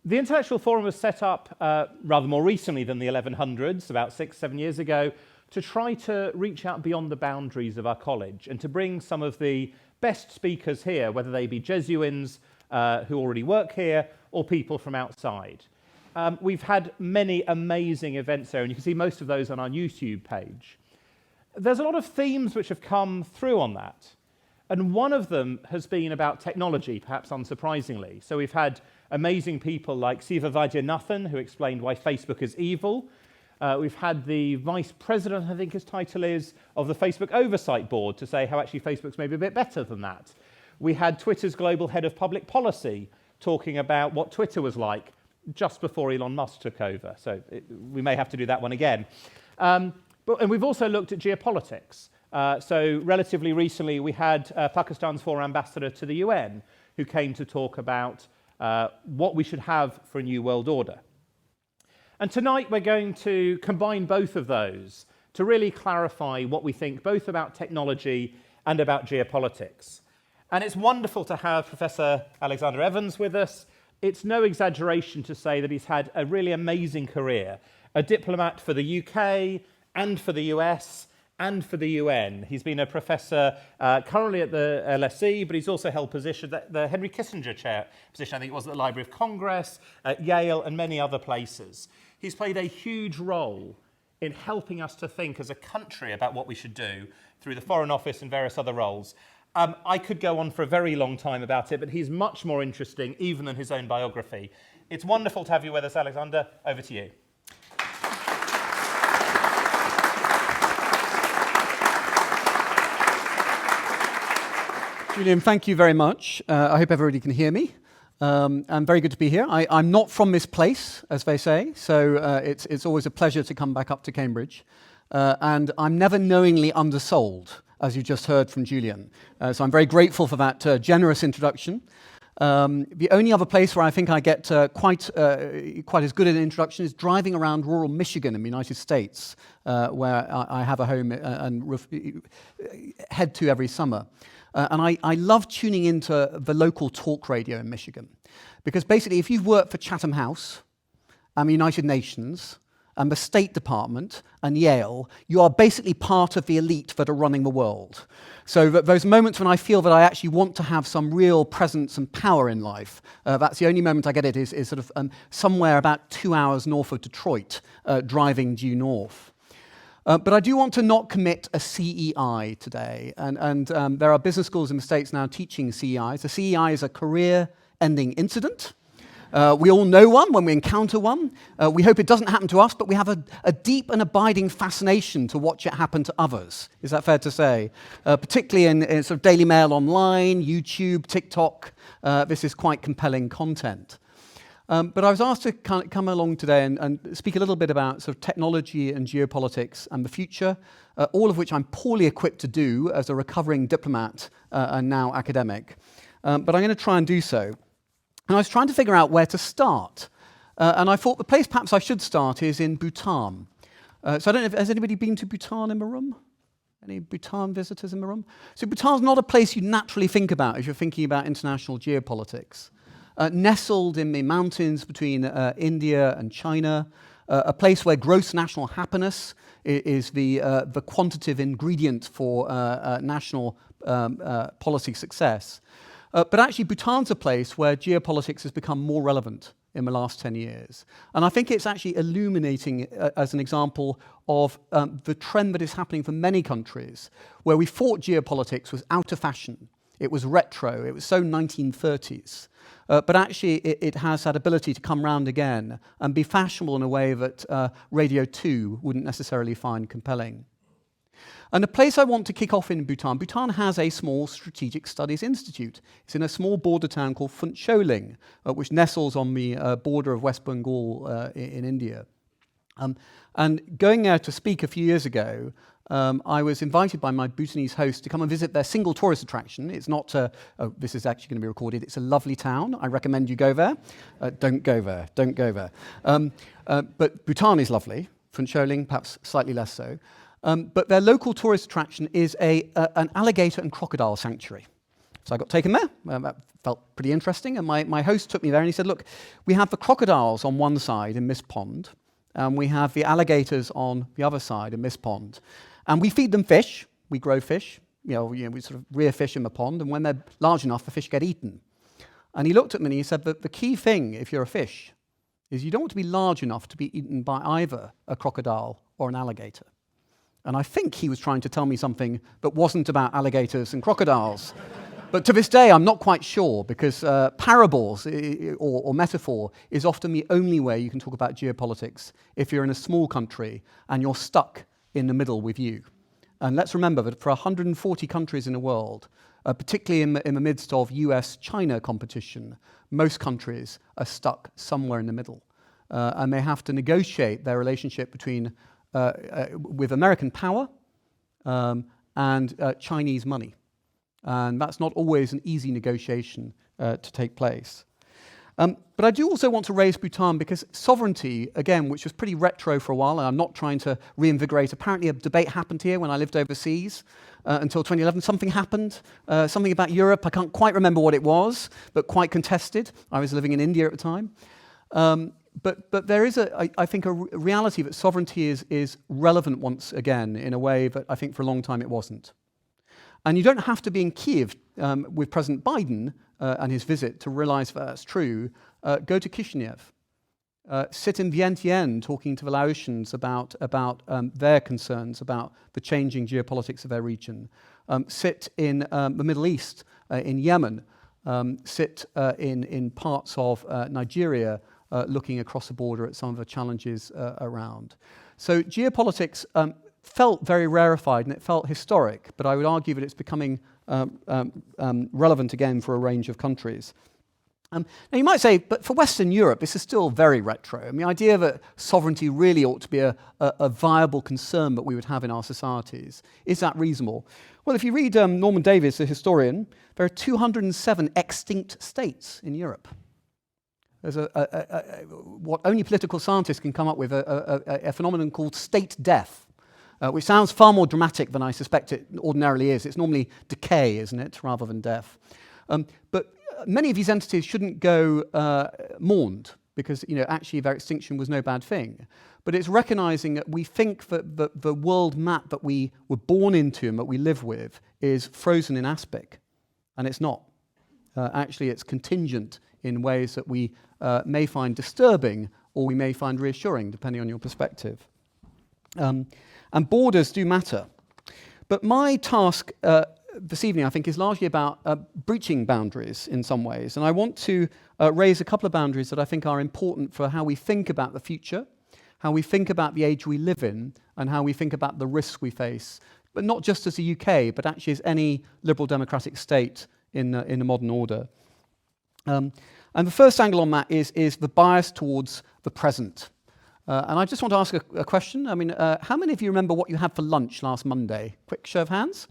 The Intellectual Forum was set up rather more recently than the 1100s, about 6-7 years ago, to try to reach out beyond the boundaries of our college and to bring some of the best speakers here, whether they be Jesuits who already work here or people from outside. We've had many amazing events there, and you can see most of those on our YouTube page. There's a lot of themes which have come through on that, and one of them has been about technology, perhaps unsurprisingly. So we've had amazing people like Siva Vaidyanathan, who explained why Facebook is evil. We've had the vice president, I think his title is, of the Facebook Oversight Board to say how actually Facebook's maybe a bit better than that. We had Twitter's global head of public policy talking about what Twitter was like just before Elon Musk took over. So we may have to do that one again. And we've also looked at geopolitics. So relatively recently, we had Pakistan's former ambassador to the UN who came to talk about what we should have for a new world order. And tonight we're going to combine both of those to really clarify what we think both about technology and about geopolitics. And it's wonderful to have Professor Alexander Evans with us. It's no exaggeration to say that he's had a really amazing career, a diplomat for the UK and for the US and for the UN. He's been a professor currently at the LSE, but he's also held position, the Henry Kissinger Chair position, I think it was at the Library of Congress, at Yale and many other places. He's played a huge role in helping us to think as a country about what we should do through the Foreign Office and various other roles. I could go on for a very long time about it, but he's much more interesting even than his own biography. It's wonderful to have you with us, Alexander. Over to you. Julian, thank you very much. I hope everybody can hear me. And very good to be here. I'm not from this place, as they say, so it's always a pleasure to come back up to Cambridge. And I'm never knowingly undersold, as you just heard from Julian. So I'm very grateful for that generous introduction. The only other place where I think I get quite as good an introduction is driving around rural Michigan in the United States, where I have a home and head to every summer. And I love tuning into the local talk radio in Michigan, because basically if you've worked for Chatham House and the United Nations and the State Department and Yale, you are basically part of the elite that are running the world. So those moments when I feel that I actually want to have some real presence and power in life, that's the only moment I get it is sort of somewhere about 2 hours north of Detroit, driving due north. But I do want to not commit a CEI today, and there are business schools in the States now teaching CEIs. A CEI is a career-ending incident. We all know one when we encounter one. We hope it doesn't happen to us, but we have a deep and abiding fascination to watch it happen to others. Is that fair to say? Particularly in sort of Daily Mail Online, YouTube, TikTok, this is quite compelling content. But I was asked to come along today and speak a little bit about sort of technology and geopolitics and the future, all of which I'm poorly equipped to do as a recovering diplomat and now academic. But I'm going to try and do so. And I was trying to figure out where to start. And I thought the place perhaps I should start is in Bhutan. So I don't know, has anybody been to Bhutan in the room? Any Bhutan visitors in the room? So Bhutan's not a place you naturally think about as you're thinking about international geopolitics. Nestled in the mountains between India and China, a place where gross national happiness is the quantitative ingredient for national policy success. But actually, Bhutan's a place where geopolitics has become more relevant in the last 10 years. And I think it's actually illuminating as an example of the trend that is happening for many countries, where we thought geopolitics was out of fashion. It was retro. It was so 1930s. But actually, it has that ability to come round again and be fashionable in a way that Radio 2 wouldn't necessarily find compelling. And the place I want to kick off in Bhutan, Bhutan has a small strategic studies institute. It's in a small border town called Phuntsholing, which nestles on the border of West Bengal in India. And going there to speak a few years ago, I was invited by my Bhutanese host to come and visit their single tourist attraction. It's not, this is actually going to be recorded, it's a lovely town. I recommend you go there. Don't go there, don't go there. But Bhutan is lovely, Phuntsholing perhaps slightly less so. But their local tourist attraction is an alligator and crocodile sanctuary. So I got taken there. That felt pretty interesting. And my host took me there and he said, look, we have the crocodiles on one side in this pond, and we have the alligators on the other side in this pond. And we feed them fish. We grow fish. We sort of rear fish in the pond. And when they're large enough, the fish get eaten. And he looked at me and he said that the key thing, if you're a fish, is you don't want to be large enough to be eaten by either a crocodile or an alligator. And I think he was trying to tell me something that wasn't about alligators and crocodiles. But to this day, I'm not quite sure, because parables or metaphor is often the only way you can talk about geopolitics if you're in a small country and you're stuck in the middle with you. And let's remember that for 140 countries in the world, particularly in the midst of US-China competition, most countries are stuck somewhere in the middle. And they have to negotiate their relationship with American power and Chinese money. And that's not always an easy negotiation to take place. But I do also want to raise Bhutan because sovereignty, again, which was pretty retro for a while, and I'm not trying to reinvigorate. Apparently a debate happened here when I lived overseas until 2011. Something happened, something about Europe. I can't quite remember what it was, but quite contested. I was living in India at the time. But there is, I think, a reality that sovereignty is relevant once again in a way that I think for a long time it wasn't. And you don't have to be in Kiev with President Biden and his visit to realize that that's true. Go to Kishinev. Sit in Vientiane talking to the Laotians about their concerns about the changing geopolitics of their region. Sit in the Middle East, in Yemen. Sit in parts of Nigeria, looking across the border at some of the challenges around. So geopolitics felt very rarefied and it felt historic, but I would argue that it's becoming relevant again for a range of countries. Now you might say, but for Western Europe, this is still very retro. I mean, the idea that sovereignty really ought to be a viable concern that we would have in our societies. Is that reasonable? Well, if you read Norman Davies, a historian, there are 207 extinct states in Europe. There's what only political scientists can come up with, a phenomenon called state death, which sounds far more dramatic than I suspect it ordinarily is. It's normally decay, isn't it, rather than death. But many of these entities shouldn't go mourned because, actually their extinction was no bad thing. But it's recognizing that we think that the world map that we were born into and that we live with is frozen in aspic, and it's not. Actually, it's contingent in ways that we may find disturbing or we may find reassuring, depending on your perspective. And borders do matter. But my task this evening, I think, is largely about breaching boundaries in some ways. And I want to raise a couple of boundaries that I think are important for how we think about the future, how we think about the age we live in, and how we think about the risks we face, but not just as the UK, but actually as any liberal democratic state in the modern order. And the first angle on that is the bias towards the present. And I just want to ask a question. I mean, how many of you remember what you had for lunch last Monday? Quick show of hands?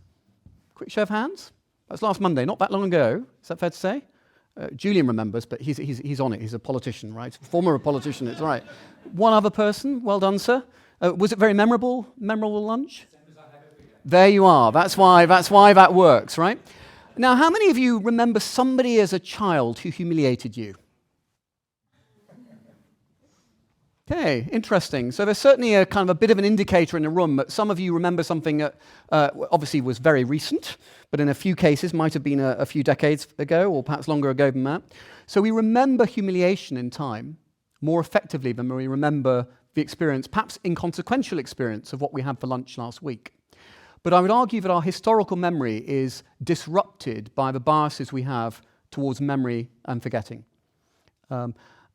Quick show of hands? That's last Monday, not that long ago. Is that fair to say? Julian remembers, but he's on it. He's a politician, right? Former politician, it's right. One other person. Well done, sir. Was it very memorable lunch? There you are. That's why that works, right? Now, how many of you remember somebody as a child who humiliated you? Okay, interesting. So there's certainly a kind of a bit of an indicator in the room that some of you remember something that obviously was very recent, but in a few cases might have been a few decades ago or perhaps longer ago than that. So we remember humiliation in time more effectively than we remember the experience, perhaps inconsequential experience, of what we had for lunch last week. But I would argue that our historical memory is disrupted by the biases we have towards memory and forgetting.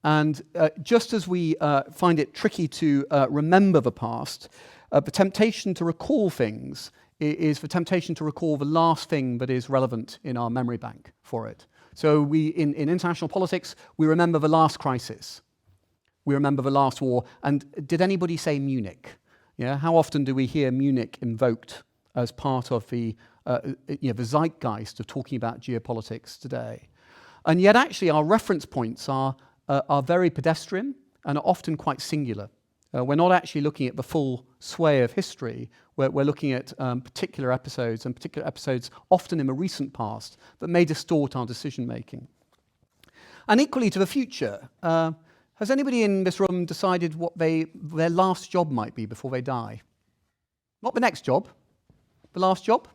And just as we find it tricky to remember the past, the temptation to recall things is the temptation to recall the last thing that is relevant in our memory bank for it. So in international politics, we remember the last crisis. We remember the last war. And did anybody say Munich? Yeah, how often do we hear Munich invoked as part of the zeitgeist of talking about geopolitics today? And yet actually our reference points are very pedestrian and are often quite singular. We're not actually looking at the full sway of history. We're looking at particular episodes, and particular episodes often in the recent past that may distort our decision-making. And equally to the future, has anybody in this room decided what their last job might be before they die? Not the next job, the last job?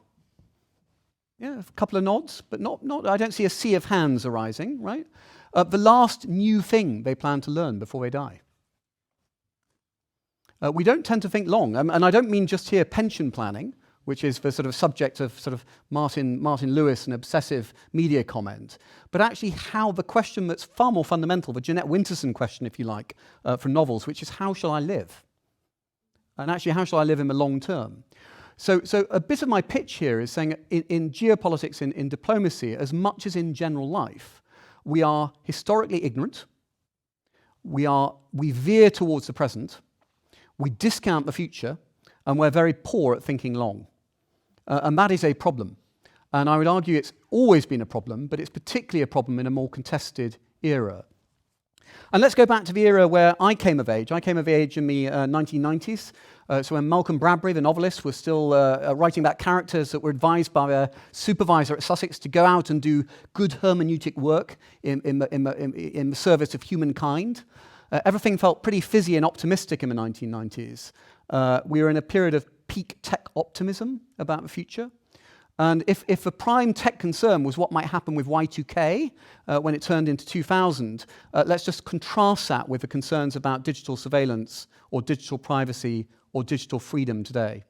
Yeah, a couple of nods, but not. I don't see a sea of hands arising, right? The last new thing they plan to learn before they die. We don't tend to think long, and I don't mean just here pension planning, which is the sort of subject of sort of Martin Lewis and obsessive media comment, but actually how the question that's far more fundamental, the Jeanette Winterson question, if you like, from novels, which is how shall I live? And actually, how shall I live in the long term? So a bit of my pitch here is saying in geopolitics, in diplomacy, as much as in general life, we are historically ignorant, we veer towards the present, we discount the future, and we're very poor at thinking long. And that is a problem. And I would argue it's always been a problem, but it's particularly a problem in a more contested era. And let's go back to the era where I came of age. I came of age in the 1990s, so when Malcolm Bradbury, the novelist, was still writing about characters that were advised by a supervisor at Sussex to go out and do good hermeneutic work in the service of humankind. Everything felt pretty fizzy and optimistic in the 1990s. We were in a period of peak tech optimism about the future. And if the prime tech concern was what might happen with Y2K when it turned into 2000, let's just contrast that with the concerns about digital surveillance or digital privacy or digital freedom today.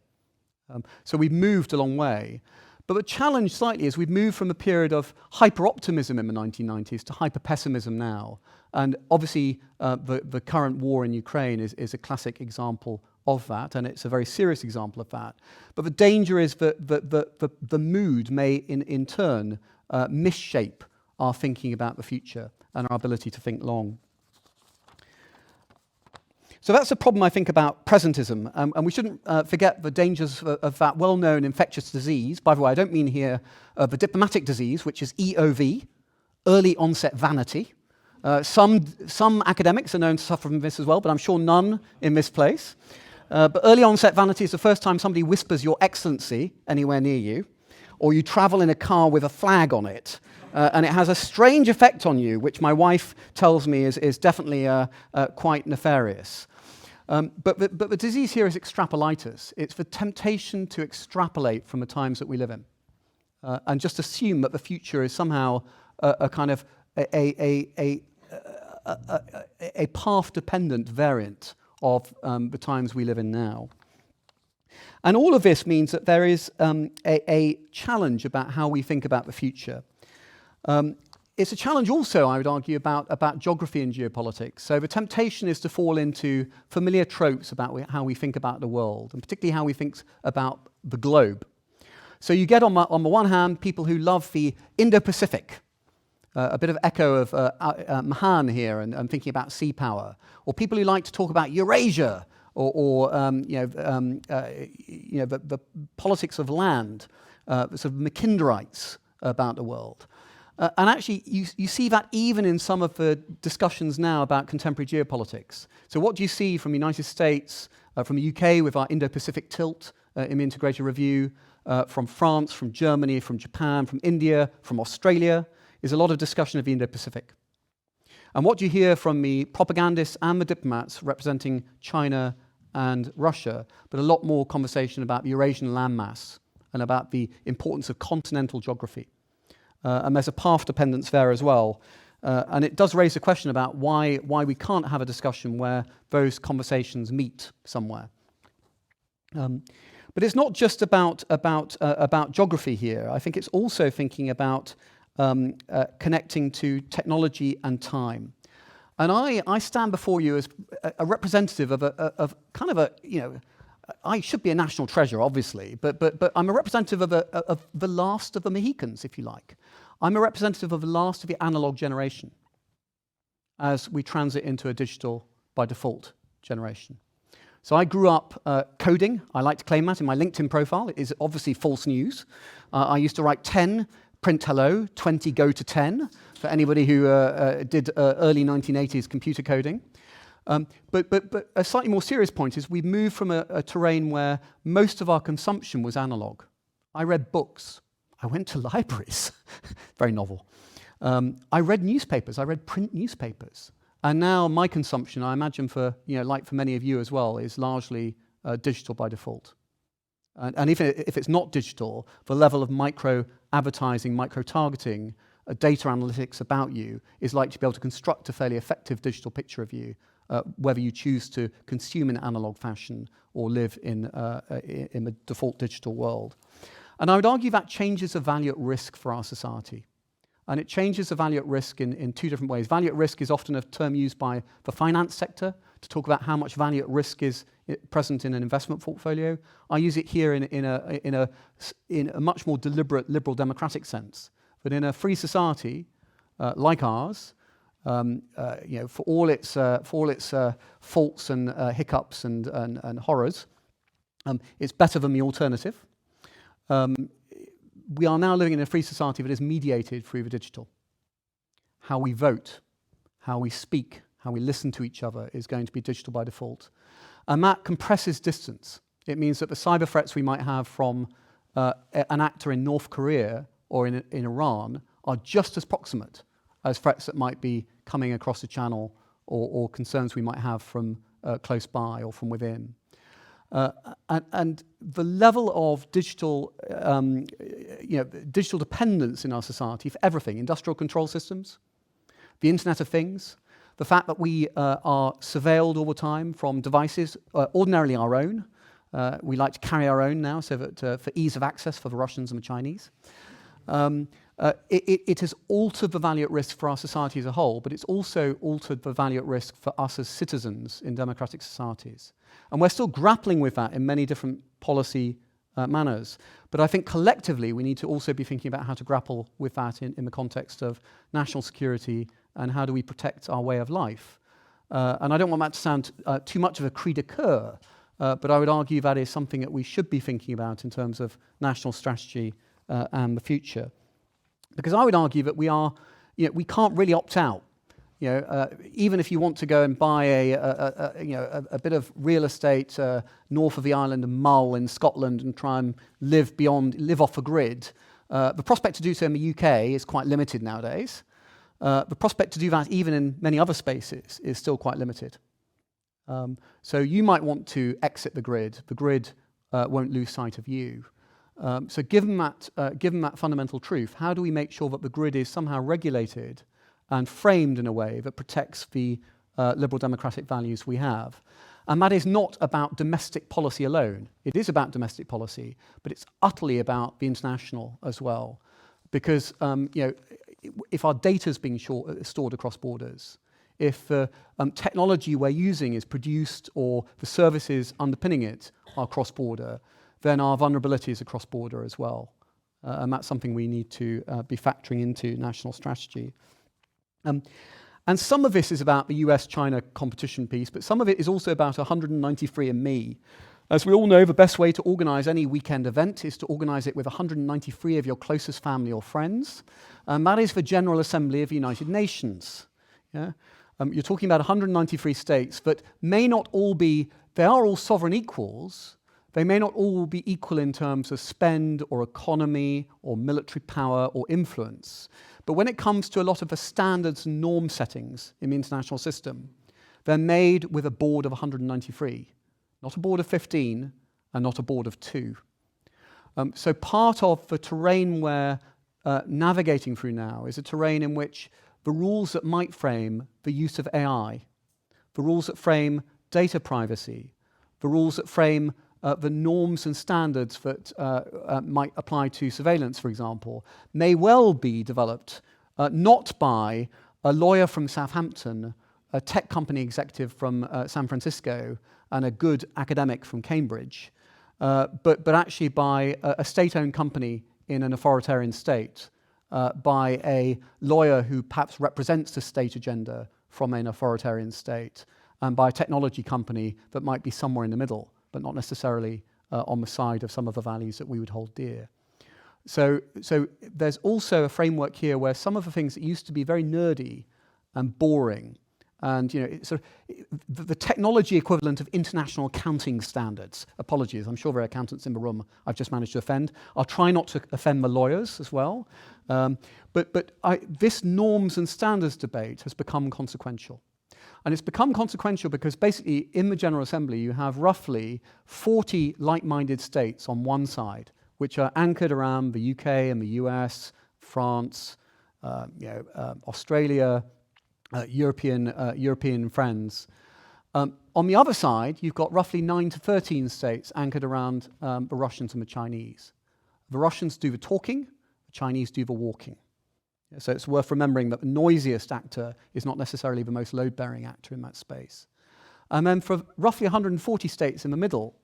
So we've moved a long way. But the challenge slightly is we've moved from a period of hyper-optimism in the 1990s to hyper-pessimism now. And obviously the current war in Ukraine is a classic example of that, and it's a very serious example of that. But the danger is that the mood may, in turn, misshape our thinking about the future and our ability to think long. So that's a problem, I think, about presentism, and we shouldn't forget the dangers of that well-known infectious disease. By the way, I don't mean here the diplomatic disease, which is EOV, early onset vanity. Some academics are known to suffer from this as well, but I'm sure none in this place. But early onset vanity is the first time somebody whispers "Your Excellency" anywhere near you, or you travel in a car with a flag on it, and it has a strange effect on you, which my wife tells me is definitely quite nefarious. But the disease here is extrapolitis. It's the temptation to extrapolate from the times that we live in, and just assume that the future is somehow a kind of a path-dependent variant of the times we live in now. And all of this means that there is a challenge about how we think about the future. It's a challenge also, I would argue, about geography and geopolitics. So the temptation is to fall into familiar tropes about how we think about the world, and particularly how we think about the globe. So you get on the one hand people who love the Indo-Pacific, a bit of echo of Mahan here, and thinking about sea power, or people who like to talk about Eurasia, or the politics of land, sort of Macinderites about the world. And actually, you see that even in some of the discussions now about contemporary geopolitics. So what do you see from the United States, from the UK with our Indo-Pacific tilt in the Integrated Review, from France, from Germany, from Japan, from India, from Australia, is a lot of discussion of the Indo-Pacific. And what you hear from the propagandists and the diplomats representing China and Russia, but a lot more conversation about the Eurasian landmass and about the importance of continental geography. And there's a path dependence there as well. And it does raise a question about why we can't have a discussion where those conversations meet somewhere. But it's not just about geography here. I think it's also thinking about connecting to technology and time. And I stand before you as a representative of kind of a, I should be a national treasure, obviously, but I'm a representative of the last of the Mohicans, if you like. I'm a representative of the last of the analog generation as we transit into a digital by default generation. So I grew up coding. I like to claim that in my LinkedIn profile. It is obviously false news. I used to write 10, print hello, 20, go to 10, for anybody who did early 1980s computer coding. But a slightly more serious point is we've moved from a terrain where most of our consumption was analog. I read books. I went to libraries. Very novel. I read newspapers. I read print newspapers. And now my consumption, I imagine for many of you as well, is largely digital by default. And if it's not digital, the level of micro-advertising, micro-targeting, data analytics about you is likely to be able to construct a fairly effective digital picture of you, whether you choose to consume in analog fashion or live in the default digital world. And I would argue that changes the value at risk for our society. And it changes the value at risk in two different ways. Value at risk is often a term used by the finance sector to talk about how much value at risk is present in an investment portfolio. I use it here in a much more deliberate liberal democratic sense. But in a free society like ours, for all its faults and hiccups and horrors, it's better than the alternative. We are now living in a free society that is mediated through the digital. How we vote, how we speak, how we listen to each other is going to be digital by default. And that compresses distance. It means that the cyber threats we might have from an actor in North Korea or in Iran are just as proximate as threats that might be coming across the channel or concerns we might have from close by or from within. And the level of digital dependence in our society for everything, industrial control systems, the Internet of Things, the fact that we are surveilled all the time from devices, ordinarily our own. We like to carry our own now, so that for ease of access for the Russians and the Chinese. It has altered the value at risk for our society as a whole, but it's also altered the value at risk for us as citizens in democratic societies. And we're still grappling with that in many different policy manners. But I think collectively we need to also be thinking about how to grapple with that in the context of national security and how do we protect our way of life. And I don't want that to sound too much of a cri de coeur, but I would argue that is something that we should be thinking about in terms of national strategy and the future. Because I would argue that we can't really opt out. Even if you want to go and buy a bit of real estate north of the island of Mull in Scotland and try and live off the grid, the prospect to do so in the UK is quite limited nowadays. The prospect to do that even in many other spaces is still quite limited. So you might want to exit the grid. The grid won't lose sight of you. So given that fundamental truth, how do we make sure that the grid is somehow regulated and framed in a way that protects the liberal democratic values we have? And that is not about domestic policy alone. It is about domestic policy, but it's utterly about the international as well. Because if our data is being stored across borders, if the technology we're using is produced or the services underpinning it are cross-border, then our vulnerabilities are cross-border as well. And that's something we need to be factoring into national strategy. And some of this is about the US-China competition piece, but some of it is also about 193andMe. As we all know, the best way to organise any weekend event is to organise it with 193 of your closest family or friends. And that is the General Assembly of the United Nations. Yeah? You're talking about 193 states that may not all be, they are all sovereign equals. They may not all be equal in terms of spend or economy or military power or influence. But when it comes to a lot of the standards and norm settings in the international system, they're made with a board of 193, not a board of 15 and not a board of 2. So part of the terrain we're navigating through now is a terrain in which the rules that might frame the use of AI, the rules that frame data privacy, the rules that frame the norms and standards that might apply to surveillance, for example, may well be developed not by a lawyer from Southampton, a tech company executive from San Francisco, and a good academic from Cambridge, but actually by a state-owned company in an authoritarian state, by a lawyer who perhaps represents the state agenda from an authoritarian state, and by a technology company that might be somewhere in the middle, but not necessarily on the side of some of the values that we would hold dear. So there's also a framework here where some of the things that used to be very nerdy and boring And it's sort of the technology equivalent of international accounting standards. Apologies, I'm sure there are accountants in the room I've just managed to offend. I'll try not to offend the lawyers as well. But this norms and standards debate has become consequential. And it's become consequential because basically in the General Assembly you have roughly 40 like-minded states on one side, which are anchored around the UK and the US, France, Australia, European friends. On the other side, you've got roughly 9 to 13 states anchored around the Russians and the Chinese. The Russians do the talking, the Chinese do the walking. So it's worth remembering that the noisiest actor is not necessarily the most load-bearing actor in that space. And then for roughly 140 states in the middle,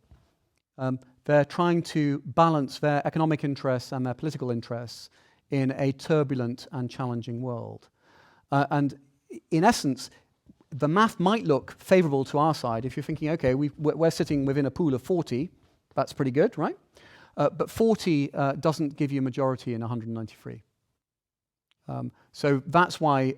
they're trying to balance their economic interests and their political interests in a turbulent and challenging world. And in essence, the math might look favourable to our side if you're thinking, okay, we're sitting within a pool of 40, that's pretty good, right? But 40 doesn't give you a majority in 193. So that's why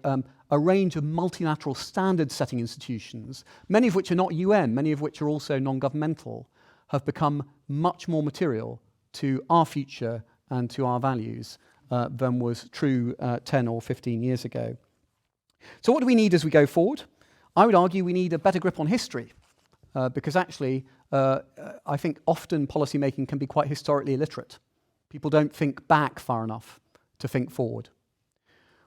a range of multilateral standard-setting institutions, many of which are not UN, many of which are also non-governmental, have become much more material to our future and to our values than was true 10 or 15 years ago. So what do we need as we go forward? I would argue we need a better grip on history, because actually I think often policymaking can be quite historically illiterate. People don't think back far enough to think forward.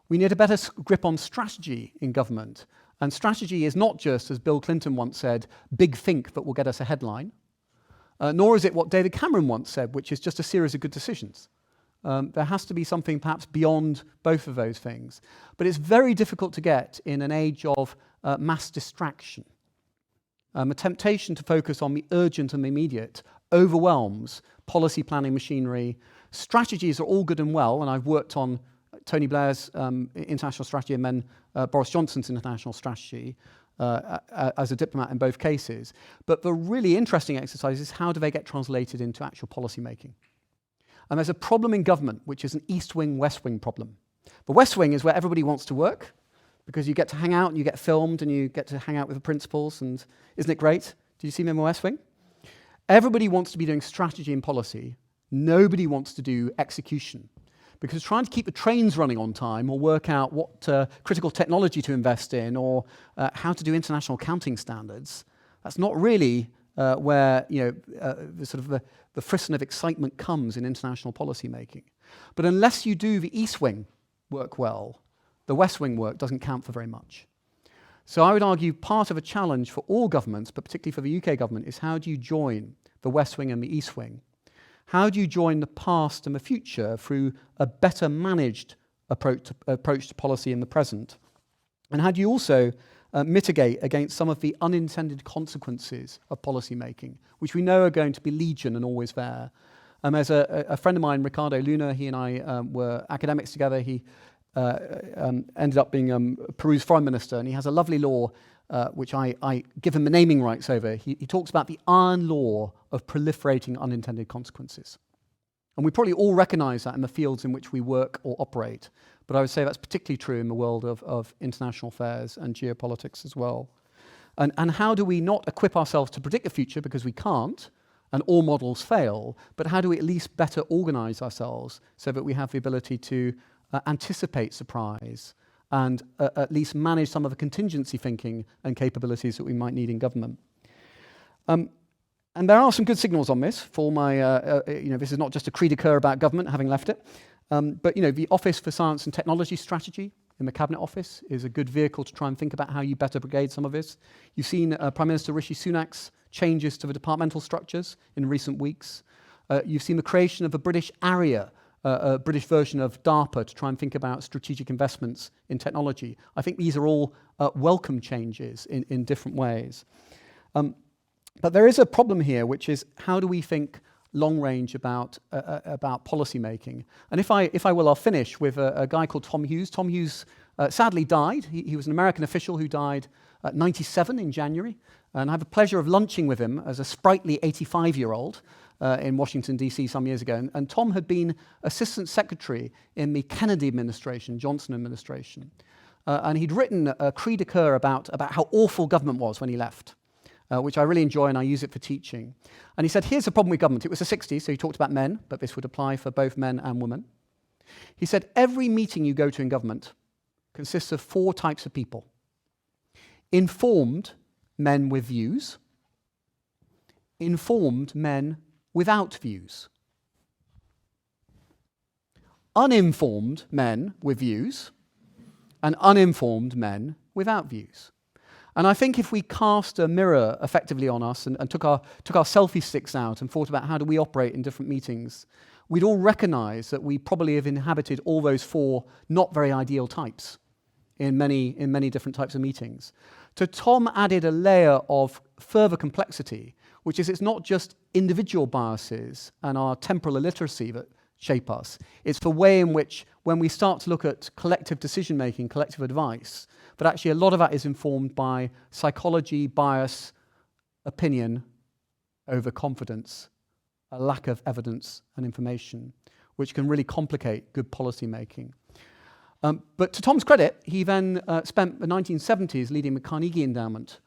We need a better grip on strategy in government. And strategy is not just, as Bill Clinton once said, big think that will get us a headline, nor is it what David Cameron once said, which is just a series of good decisions. There has to be something perhaps beyond both of those things. But it's very difficult to get in an age of mass distraction. The temptation to focus on the urgent and the immediate overwhelms policy planning machinery. Strategies are all good and well, and I've worked on Tony Blair's international strategy and then Boris Johnson's international strategy as a diplomat in both cases. But the really interesting exercise is how do they get translated into actual policy making? And there's a problem in government, which is an East Wing, West Wing problem. The West Wing is where everybody wants to work, because you get to hang out and you get filmed and you get to hang out with the principals, and isn't it great? Did you see me in the West Wing? Everybody wants to be doing strategy and policy. Nobody wants to do execution. Because trying to keep the trains running on time or work out what critical technology to invest in or how to do international accounting standards, that's not really where the frisson of excitement comes in international policy making. But unless you do the East Wing work well, the West Wing work doesn't count for very much. So I would argue part of a challenge for all governments, but particularly for the UK government, is how do you join the West Wing and the East Wing? How do you join the past and the future through a better managed approach to policy in the present? And how do you also mitigate against some of the unintended consequences of policy making, which we know are going to be legion and always there? There's a friend of mine, Ricardo Luna, he and I were academics together. He ended up being Peru's foreign minister, and he has a lovely law which I give him the naming rights over. He talks about the iron law of proliferating unintended consequences. And we probably all recognize that in the fields in which we work or operate. But I would say that's particularly true in the world of international affairs and geopolitics as well. And how do we not equip ourselves to predict the future, because we can't, and all models fail, but how do we at least better organize ourselves so that we have the ability to anticipate surprise and at least manage some of the contingency thinking and capabilities that we might need in government. And there are some good signals on this for my, this is not just a cri de coeur about government, having left it, but the Office for Science and Technology Strategy in the Cabinet Office is a good vehicle to try and think about how you better brigade some of this. You've seen Prime Minister Rishi Sunak's changes to the departmental structures in recent weeks. You've seen the creation of a British area, a British version of DARPA, to try and think about strategic investments in technology. I think these are all welcome changes in different ways. But there is a problem here, which is how do we think long range about policy making? And if I will, I'll finish with a guy called Tom Hughes. Tom Hughes sadly died. He was an American official who died at 97 in January. And I had the pleasure of lunching with him as a sprightly 85-year-old in Washington, D.C. some years ago. And Tom had been Assistant Secretary in the Kennedy administration, Johnson administration. and he'd written a cri de coeur about how awful government was when he left, which I really enjoy and I use it for teaching. And he said, here's the problem with government. It was the 60s, so he talked about men, but this would apply for both men and women. He said, every meeting you go to in government consists of 4 types of people. Informed men with views, informed men without views, uninformed men with views, and uninformed men without views. And I think if we cast a mirror effectively on us and took our selfie sticks out and thought about how do we operate in different meetings, we'd all recognize that we probably have inhabited all those 4 not very ideal types in many different types of meetings. So Tom added a layer of further complexity, which is it's not just individual biases and our temporal illiteracy that shape us. It's the way in which, when we start to look at collective decision-making, collective advice, but actually a lot of that is informed by psychology, bias, opinion over confidence, a lack of evidence and information, which can really complicate good policy making. But to Tom's credit, he then spent the 1970s leading the Carnegie Endowment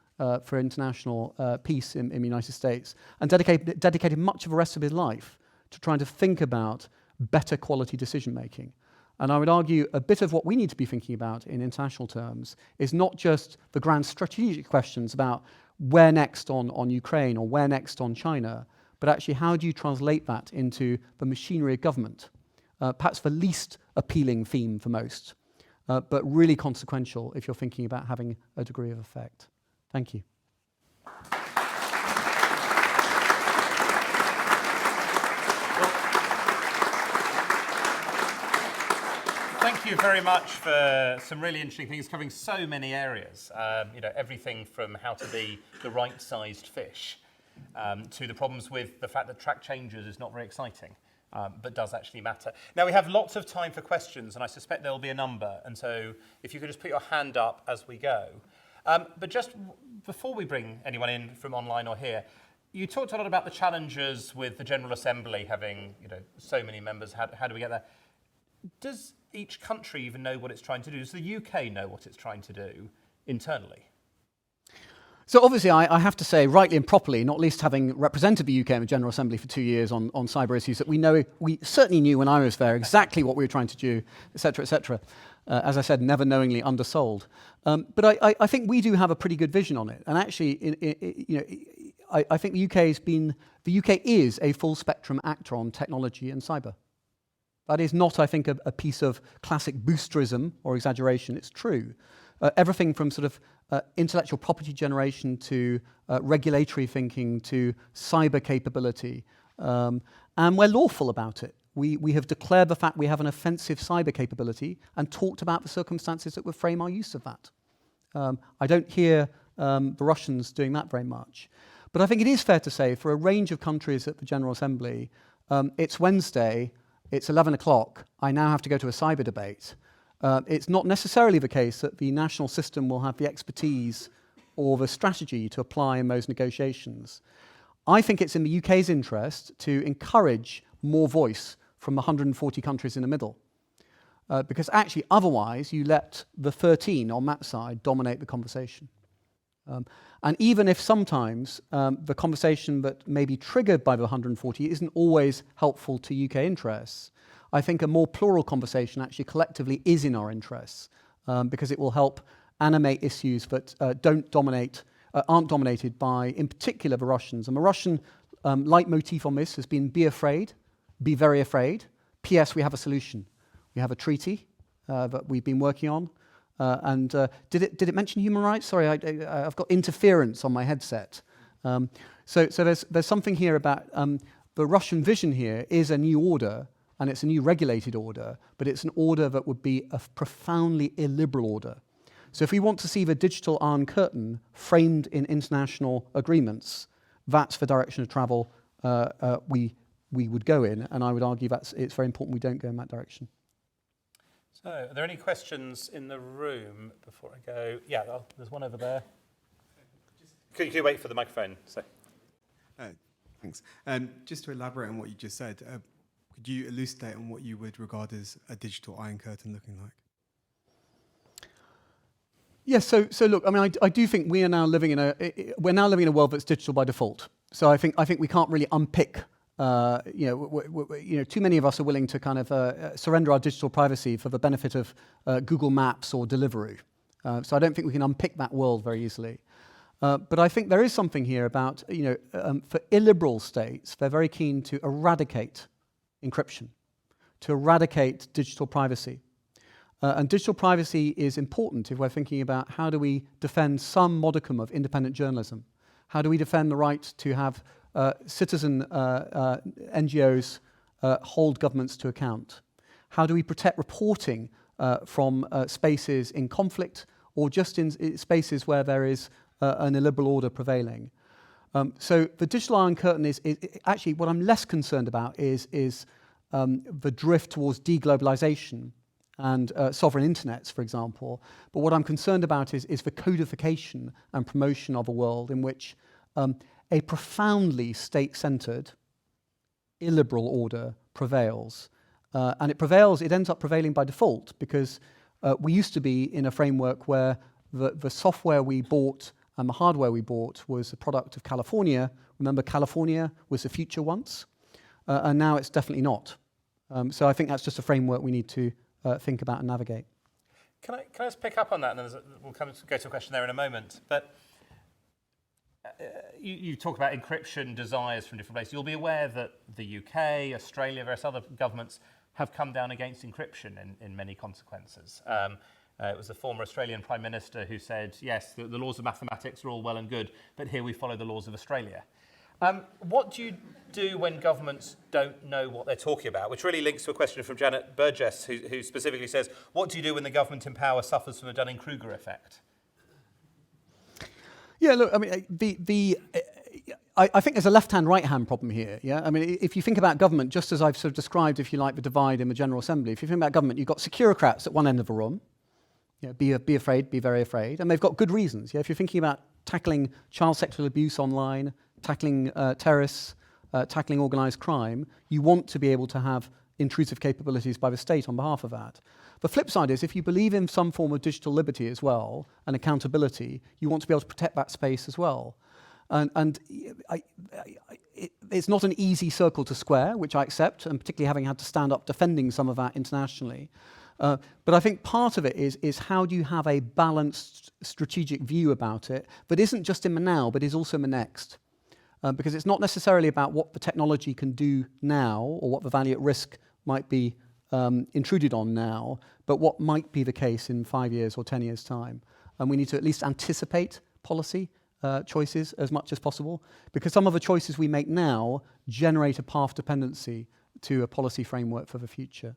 for International Peace in the United States, and dedicated much of the rest of his life to trying to think about better quality decision-making. And I would argue a bit of what we need to be thinking about in international terms is not just the grand strategic questions about where next on Ukraine or where next on China, but actually how do you translate that into the machinery of government? Perhaps the least appealing theme for most, but really consequential if you're thinking about having a degree of effect. Thank you. Thank you very much for some really interesting things covering so many areas. Everything from how to be the right-sized fish to the problems with the fact that track changes is not very exciting, but does actually matter. Now, we have lots of time for questions, and I suspect there will be a number. And so if you could just put your hand up as we go. But just before we bring anyone in from online or here, you talked a lot about the challenges with the General Assembly having so many members. How do we get there? Does each country even know what it's trying to do? Does the UK know what it's trying to do internally? So obviously I have to say, rightly and properly, not least having represented the UK in the General Assembly for 2 years on cyber issues, that we certainly knew when I was there exactly what we were trying to do, etc., etc. As I said, never knowingly undersold. But I think we do have a pretty good vision on it. And actually, I think the UK is a full spectrum actor on technology and cyber. That is not, I think, a piece of classic boosterism or exaggeration. It's true. Everything from sort of intellectual property generation to regulatory thinking to cyber capability. And we're lawful about it. We have declared the fact we have an offensive cyber capability and talked about the circumstances that would frame our use of that. I don't hear the Russians doing that very much. But I think it is fair to say, for a range of countries at the General Assembly, it's Wednesday, it's 11 o'clock, I now have to go to a cyber debate. It's not necessarily the case that the national system will have the expertise or the strategy to apply in those negotiations. I think it's in the UK's interest to encourage more voice from the 140 countries in the middle. Because actually, otherwise, you let the 13 on that side dominate the conversation. And even if sometimes the conversation that may be triggered by the 140 isn't always helpful to UK interests, I think a more plural conversation actually collectively is in our interests, because it will help animate issues that aren't dominated by, in particular, the Russians. And the Russian leitmotif on this has been be afraid, be very afraid. P.S. We have a solution. We have a treaty that we've been working on. Did it mention human rights? Sorry, I've got interference on my headset. So there's something here about the Russian vision here is a new order, and it's a new regulated order, but it's an order that would be a profoundly illiberal order. So if we want to see the digital Iron Curtain framed in international agreements, that's the direction of travel we would go in, and I would argue it's very important we don't go in that direction. So, are there any questions in the room before I go? Yeah, there's one over there. Could you wait for the microphone? So. Thanks. Just to elaborate on what you just said, could you elucidate on what you would regard as a digital Iron Curtain looking like? Yes. So look, I mean, I do think we're now living in a world that's digital by default. So I think we can't really unpick. Too many of us are willing to kind of surrender our digital privacy for the benefit of Google Maps or Deliveroo. So I don't think we can unpick that world very easily. But I think there is something here about, for illiberal states, they're very keen to eradicate encryption, to eradicate digital privacy. And digital privacy is important if we're thinking about how do we defend some modicum of independent journalism? How do we defend the right to have citizen NGOs hold governments to account? How do we protect reporting from spaces in conflict or just in spaces where there is an illiberal order prevailing? So the digital Iron Curtain is actually what I'm less concerned about is the drift towards deglobalization and sovereign internets, for example. But what I'm concerned about is the codification and promotion of a world in which a profoundly state-centered, illiberal order prevails. And it ends up prevailing by default because we used to be in a framework where the software we bought and the hardware we bought was a product of California. Remember, California was the future once, and now it's definitely not. So I think that's just a framework we need to think about and navigate. Can I just pick up on that, and then we'll go to a question there in a moment. But you talk about encryption desires from different places. You'll be aware that the UK, Australia, various other governments have come down against encryption in many consequences. It was the former Australian Prime Minister who said, yes, the laws of mathematics are all well and good, but here we follow the laws of Australia. What do you do when governments don't know what they're talking about? Which really links to a question from Janet Burgess, who specifically says, what do you do when the government in power suffers from a Dunning-Kruger effect? Yeah, look, I mean, I think there's a left-hand, right-hand problem here. Yeah, I mean, if you think about government, just as I've sort of described, if you like, the divide in the General Assembly, if you think about government, you've got securocrats at one end of the room. Be afraid, be very afraid, and they've got good reasons. Yeah, if you're thinking about tackling child sexual abuse online, tackling terrorists, tackling organised crime, you want to be able to have intrusive capabilities by the state on behalf of that. The flip side is if you believe in some form of digital liberty as well and accountability, you want to be able to protect that space as well. And it's not an easy circle to square, which I accept, and particularly having had to stand up defending some of that internationally. But I think part of it is how do you have a balanced strategic view about it that isn't just in the now, but is also in the next. Because it's not necessarily about what the technology can do now or what the value at risk might be intruded on now, but what might be the case in 5 years or 10 years' time. And we need to at least anticipate policy choices as much as possible, because some of the choices we make now generate a path dependency to a policy framework for the future.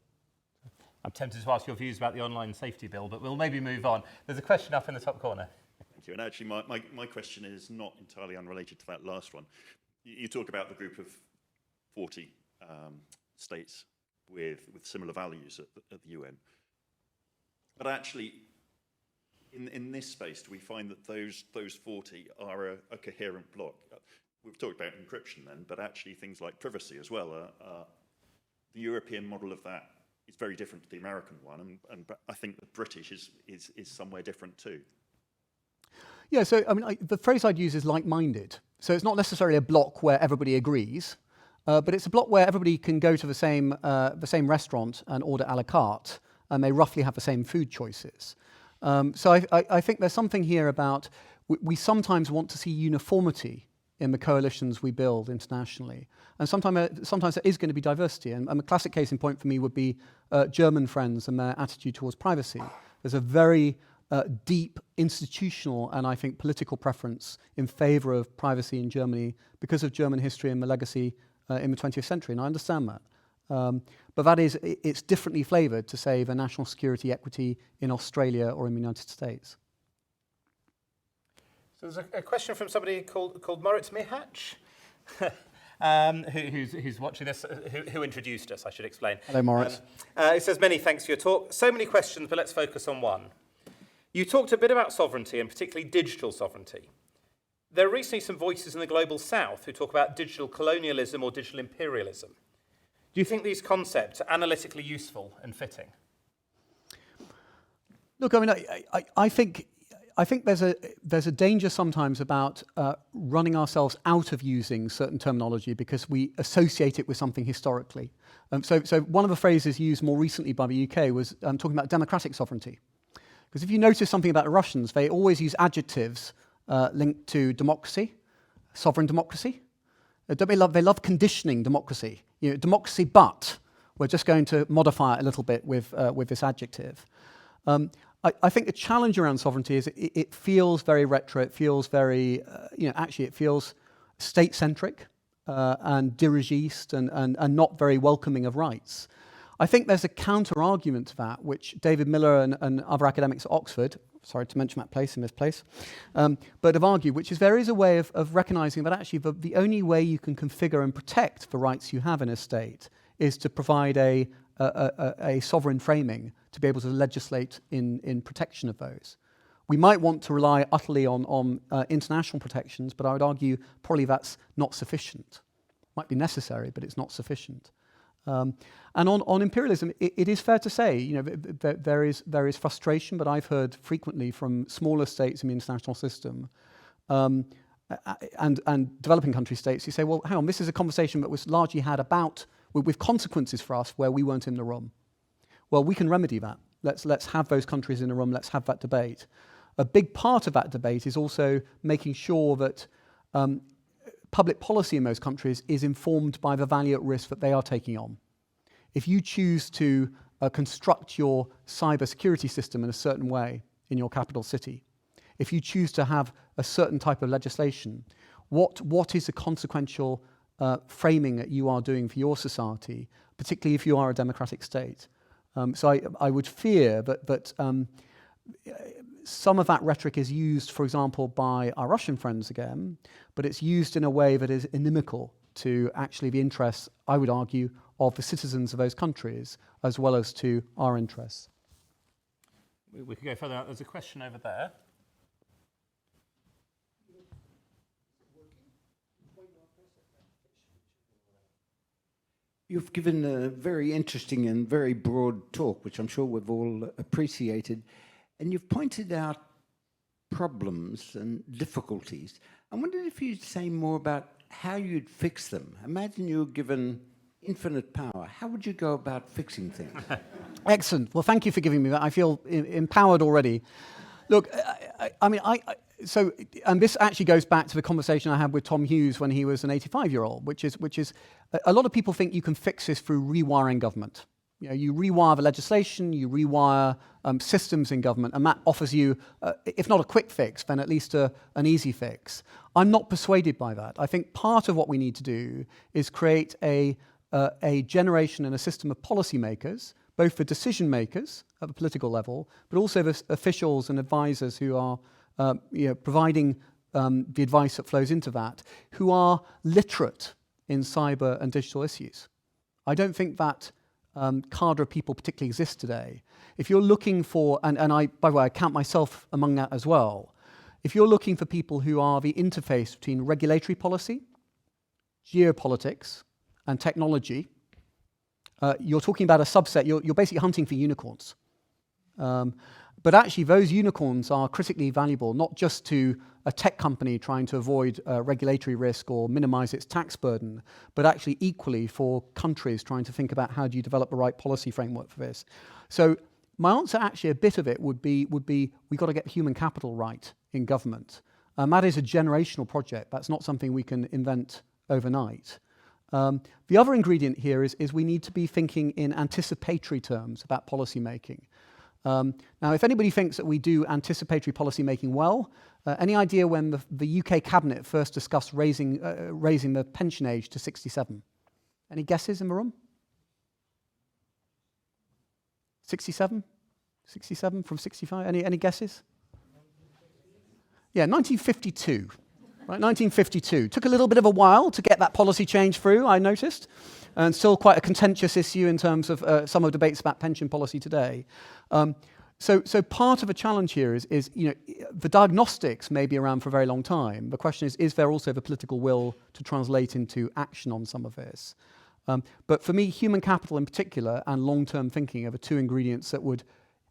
I'm tempted to ask your views about the online safety bill, but we'll maybe move on. There's a question up in the top corner. Thank you. And actually, my question is not entirely unrelated to that last one. You talk about the group of 40 states with similar values at the UN. But actually, in this space, do we find that those 40 are a coherent block? We've talked about encryption then, but actually things like privacy as well. The European model of that is very different to the American one, and I think the British is somewhere different too. Yeah, so I mean, the phrase I'd use is like-minded. So it's not necessarily a block where everybody agrees, but it's a block where everybody can go to the same restaurant and order a la carte, and they roughly have the same food choices. So I think there's something here about we sometimes want to see uniformity in the coalitions we build internationally. And sometimes there is going to be diversity. And a classic case in point for me would be German friends and their attitude towards privacy. There's a very deep institutional and I think political preference in favour of privacy in Germany because of German history and the legacy in the 20th century. And I understand that. But it's differently flavoured to, say, the national security equity in Australia or in the United States. So there's a question from somebody called Moritz Mihach, who's watching this, who introduced us, I should explain. Hello, Moritz. It says, many thanks for your talk. So many questions, but let's focus on one. You talked a bit about sovereignty, and particularly digital sovereignty. There are recently some voices in the global south who talk about digital colonialism or digital imperialism. Do you think these concepts are analytically useful and fitting? Look, I mean, I think I think there's a danger sometimes about running ourselves out of using certain terminology because we associate it with something historically. So one of the phrases used more recently by the UK was talking about democratic sovereignty. Because if you notice something about the Russians, they always use adjectives linked to democracy, sovereign democracy. They love conditioning democracy. You know, democracy, but we're just going to modify it a little bit with this adjective. I think the challenge around sovereignty is it feels very retro. It feels very, actually it feels state-centric and dirigiste and not very welcoming of rights. I think there's a counter-argument to that, which David Miller and other academics at Oxford, sorry to mention that place in this place, but have argued, which is there is a way of recognizing that actually the only way you can configure and protect the rights you have in a state is to provide a sovereign framing to be able to legislate in protection of those. We might want to rely utterly on international protections, but I would argue probably that's not sufficient. Might be necessary, but it's not sufficient. And on imperialism, it is fair to say, there is frustration, but I've heard frequently from smaller states in the international system and developing country states who say, well, hang on, this is a conversation that was largely had about with consequences for us where we weren't in the room. Well, we can remedy that. Let's have those countries in the room. Let's have that debate. A big part of that debate is also making sure that public policy in those countries is informed by the value at risk that they are taking on. If you choose to construct your cyber security system in a certain way in your capital city, if you choose to have a certain type of legislation, what is the consequential framing that you are doing for your society, particularly if you are a democratic state? So I would fear that some of that rhetoric is used, for example, by our Russian friends again, but it's used in a way that is inimical to actually the interests, I would argue, of the citizens of those countries, as well as to our interests. We could go further. There's a question over there. You've given a very interesting and very broad talk, which I'm sure we've all appreciated, and you've pointed out problems and difficulties. I wondered if you'd say more about how you'd fix them. Imagine you were given infinite power. How would you go about fixing things? Excellent. Well, thank you for giving me that. I feel empowered already. Look, and this actually goes back to the conversation I had with Tom Hughes when he was an 85-year-old, which is a lot of people think you can fix this through rewiring government. You rewire the legislation, you rewire systems in government, and that offers you, if not a quick fix, then at least an easy fix. I'm not persuaded by that. I think part of what we need to do is create a generation and a system of policymakers, both for decision makers at the political level, but also the officials and advisors who are providing the advice that flows into that, who are literate in cyber and digital issues. I don't think that cadre of people particularly exists today. If you're looking for, and I, by the way, I count myself among that as well, if you're looking for people who are the interface between regulatory policy, geopolitics, and technology, you're talking about a subset, you're basically hunting for unicorns. But actually, those unicorns are critically valuable, not just to a tech company trying to avoid regulatory risk or minimize its tax burden, but actually equally for countries trying to think about how do you develop the right policy framework for this. So my answer, actually, a bit of it would be we've got to get human capital right in government. That is a generational project. That's not something we can invent overnight. The other ingredient here is we need to be thinking in anticipatory terms about policy making. Now, if anybody thinks that we do anticipatory policy making well, any idea when the UK cabinet first discussed raising the pension age to 67? Any guesses in the room? 67? 67 from 65? Any guesses? Yeah, 1952. Right, 1952. Took a little bit of a while to get that policy change through, I noticed, and still quite a contentious issue in terms of some of the debates about pension policy today. So part of the challenge here is the diagnostics may be around for a very long time. The question is there also the political will to translate into action on some of this? But for me, human capital in particular and long-term thinking are the two ingredients that would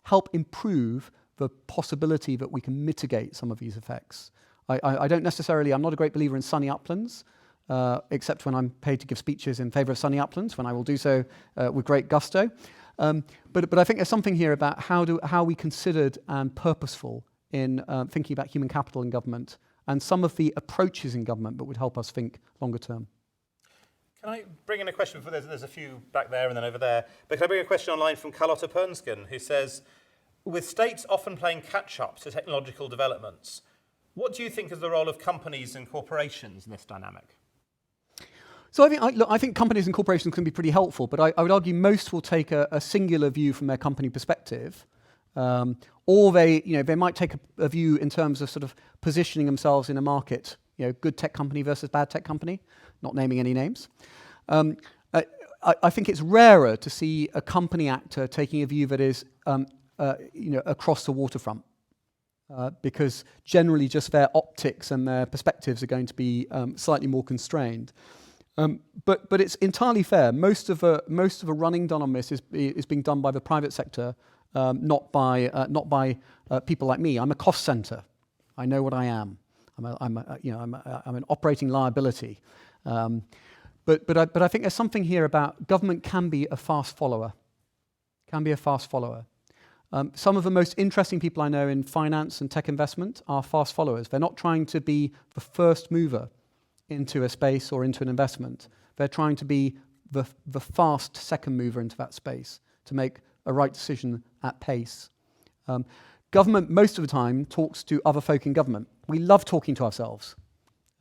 help improve the possibility that we can mitigate some of these effects. I don't necessarily, I'm not a great believer in sunny uplands, except when I'm paid to give speeches in favour of sunny uplands, when I will do so with great gusto. But I think there's something here about how we considered and purposeful in thinking about human capital in government and some of the approaches in government that would help us think longer term. Can I bring in a question? There's a few back there and then over there. But can I bring a question online from Carlotta Pernsken, who says, with states often playing catch-up to technological developments, what do you think is the role of companies and corporations in this dynamic? So I think companies and corporations can be pretty helpful, but I would argue most will take a singular view from their company perspective, or they might take a view in terms of sort of positioning themselves in a market, good tech company versus bad tech company, not naming any names. I think it's rarer to see a company actor taking a view that is across the waterfront. Because generally just their optics and their perspectives are going to be slightly more constrained. But it's entirely fair. Most of a running done on this is being done by the private sector, not by people like me. I'm a cost center. I know what I am. I'm an operating liability. But I think there's something here about government can be a fast follower. Some of the most interesting people I know in finance and tech investment are fast followers. They're not trying to be the first mover into a space or into an investment. They're trying to be the fast second mover into that space to make a right decision at pace. Government, most of the time, talks to other folk in government. We love talking to ourselves.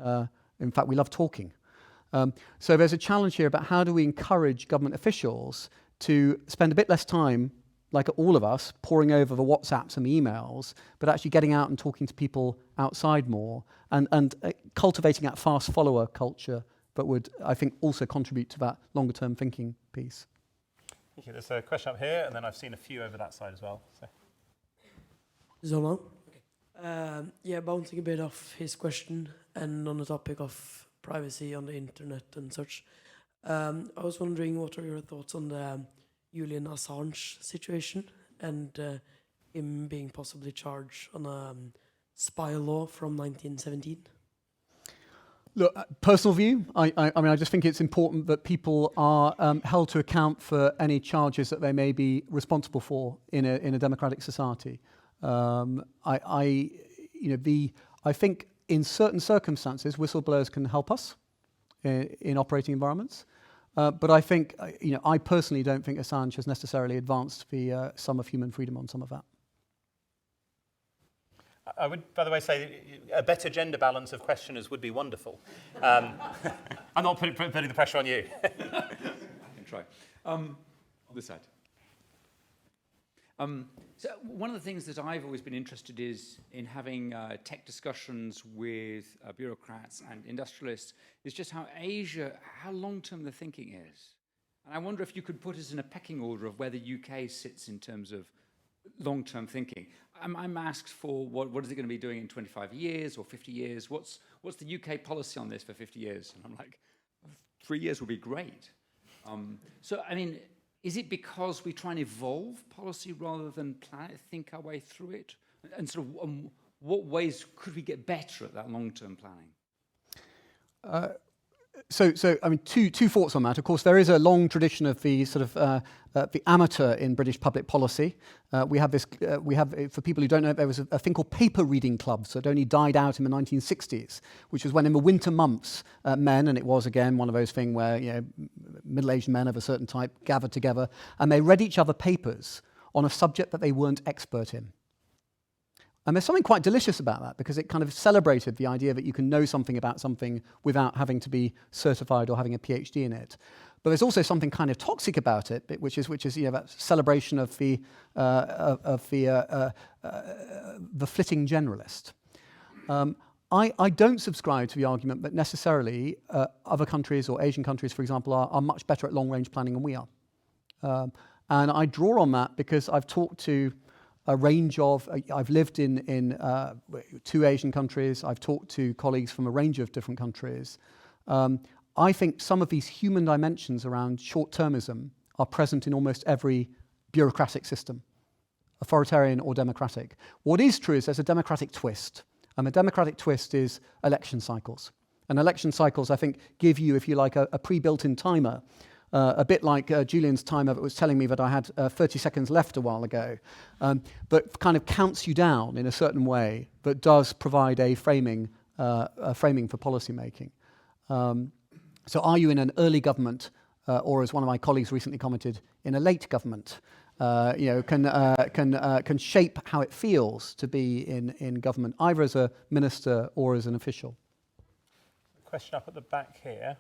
In fact, we love talking. So there's a challenge here about how do we encourage government officials to spend a bit less time, like all of us, poring over the WhatsApps and the emails, but actually getting out and talking to people outside more and cultivating that fast follower culture that would, I think, also contribute to that longer term thinking piece. Thank you. There's a question up here, and then I've seen a few over that side as well. So. Is it on now? Okay. Bouncing a bit off his question and on the topic of privacy on the internet and such, I was wondering what are your thoughts on the Julian Assange situation and him being possibly charged on a spy law from 1917? Look, personal view, I just think it's important that people are held to account for any charges that they may be responsible for in a democratic society. I think in certain circumstances, whistleblowers can help us in operating environments. But I think, I personally don't think Assange has necessarily advanced the sum of human freedom on some of that. I would, by the way, say a better gender balance of questioners would be wonderful. I'm not putting the pressure on you. I can try. On this side. So one of the things that I've always been interested in having tech discussions with bureaucrats and industrialists is just how long-term the thinking is. And I wonder if you could put us in a pecking order of where the UK sits in terms of long-term thinking. I'm asked for what is it going to be doing in 25 years or 50 years? What's the UK policy on this for 50 years? And I'm like, 3 years would be great. Is it because we try and evolve policy rather than think our way through it? And sort of what ways could we get better at that long-term planning? So two thoughts on that. Of course, there is a long tradition of the sort of the amateur in British public policy. We have for people who don't know, there was a thing called paper reading clubs that only died out in the 1960s, which was when in the winter months, men, and it was again one of those things where middle-aged men of a certain type gathered together and they read each other papers on a subject that they weren't expert in. And there's something quite delicious about that because it kind of celebrated the idea that you can know something about something without having to be certified or having a PhD in it. But there's also something kind of toxic about it, which is that celebration of the flitting generalist. I don't subscribe to the argument that necessarily other countries or Asian countries, for example, are much better at long-range planning than we are. And I draw on that because I've talked to a range of, I've lived in 2 Asian countries, I've talked to colleagues from a range of different countries. I think some of these human dimensions around short-termism are present in almost every bureaucratic system. authoritarian or democratic. What is true is there's a democratic twist. And the democratic twist is election cycles. And election cycles, I think, give you, if you like, a pre-built-in timer, a bit like Julian's timer that was telling me that I had 30 seconds left a while ago, but kind of counts you down in a certain way that does provide a framing for policy making. So are you in an early government, or as one of my colleagues recently commented, in a late government? Can shape how it feels to be in government, either as a minister or as an official. Question up at the back here.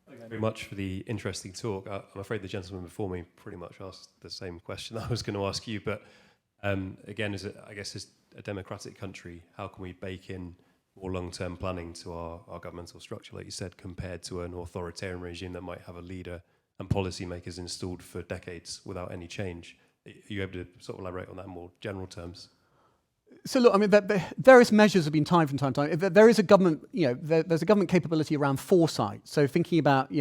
Thanks very much for the interesting talk. I'm afraid the gentleman before me pretty much asked the same question I was going to ask you, but again, as a democratic country, how can we bake in more long-term planning to our governmental structure, like you said, compared to an authoritarian regime that might have a leader and policymakers installed for decades without any change? Are you able to sort of elaborate on that in more general terms? So look, I mean, various measures have been tried from time to time. There is a government, there's a government capability around foresight. So thinking about,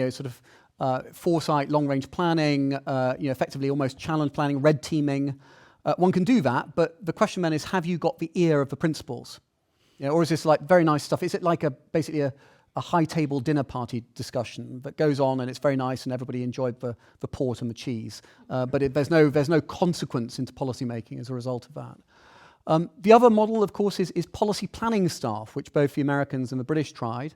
foresight, long-range planning, effectively almost challenge planning, red teaming. One can do that, but the question then is, have you got the ear of the principals? Or is this like very nice stuff? Is it like basically a high-table dinner party discussion that goes on and it's very nice and everybody enjoyed the port and the cheese, but there's no consequence into policy making as a result of that. The other model, of course, is policy planning staff, which both the Americans and the British tried.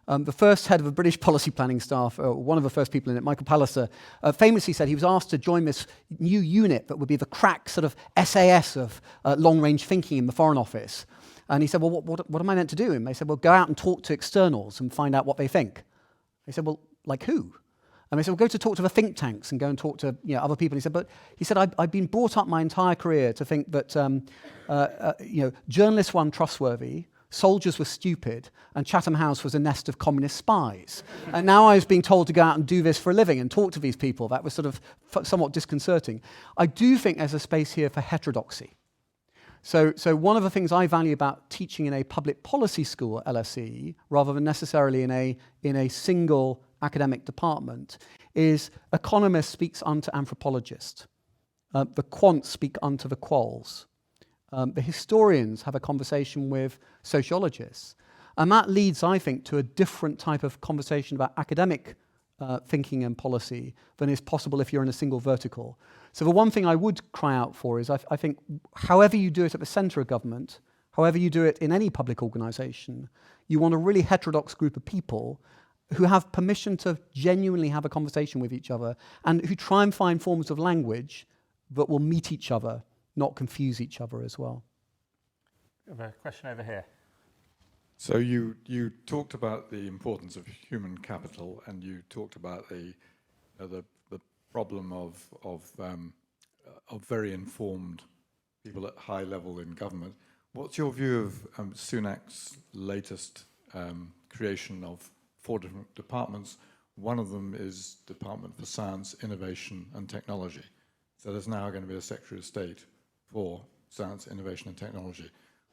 The first head of the British policy planning staff, one of the first people in it, Michael Palliser, famously said he was asked to join this new unit that would be the crack sort of SAS of long-range thinking in the Foreign Office. And he said, well, what am I meant to do? And they said, well, go out and talk to externals and find out what they think. He said, well, like who? And they said, well, go to talk to the think tanks and go and talk to other people. He said, I've been brought up my entire career to think that journalists were untrustworthy, soldiers were stupid, and Chatham House was a nest of communist spies. And now I was being told to go out and do this for a living and talk to these people. That was sort of somewhat disconcerting. I do think there's a space here for heterodoxy. So one of the things I value about teaching in a public policy school at LSE, rather than necessarily in a single academic department, is economists speaks unto anthropologists. The quants speak unto the quals. The historians have a conversation with sociologists. And that leads, I think, to a different type of conversation about academic thinking and policy than is possible if you're in a single vertical. So the one thing I would cry out for is I think however you do it at the centre of government, however you do it in any public organisation, you want a really heterodox group of people who have permission to genuinely have a conversation with each other and who try and find forms of language that will meet each other, not confuse each other as well. We have a question over here. So you talked about the importance of human capital, and you talked about the problem of very informed people at high level in government. What's your view of Sunak's latest creation of 4 different departments? One of them is Department for Science, Innovation and Technology. So there's now going to be a Secretary of State for Science, Innovation and Technology.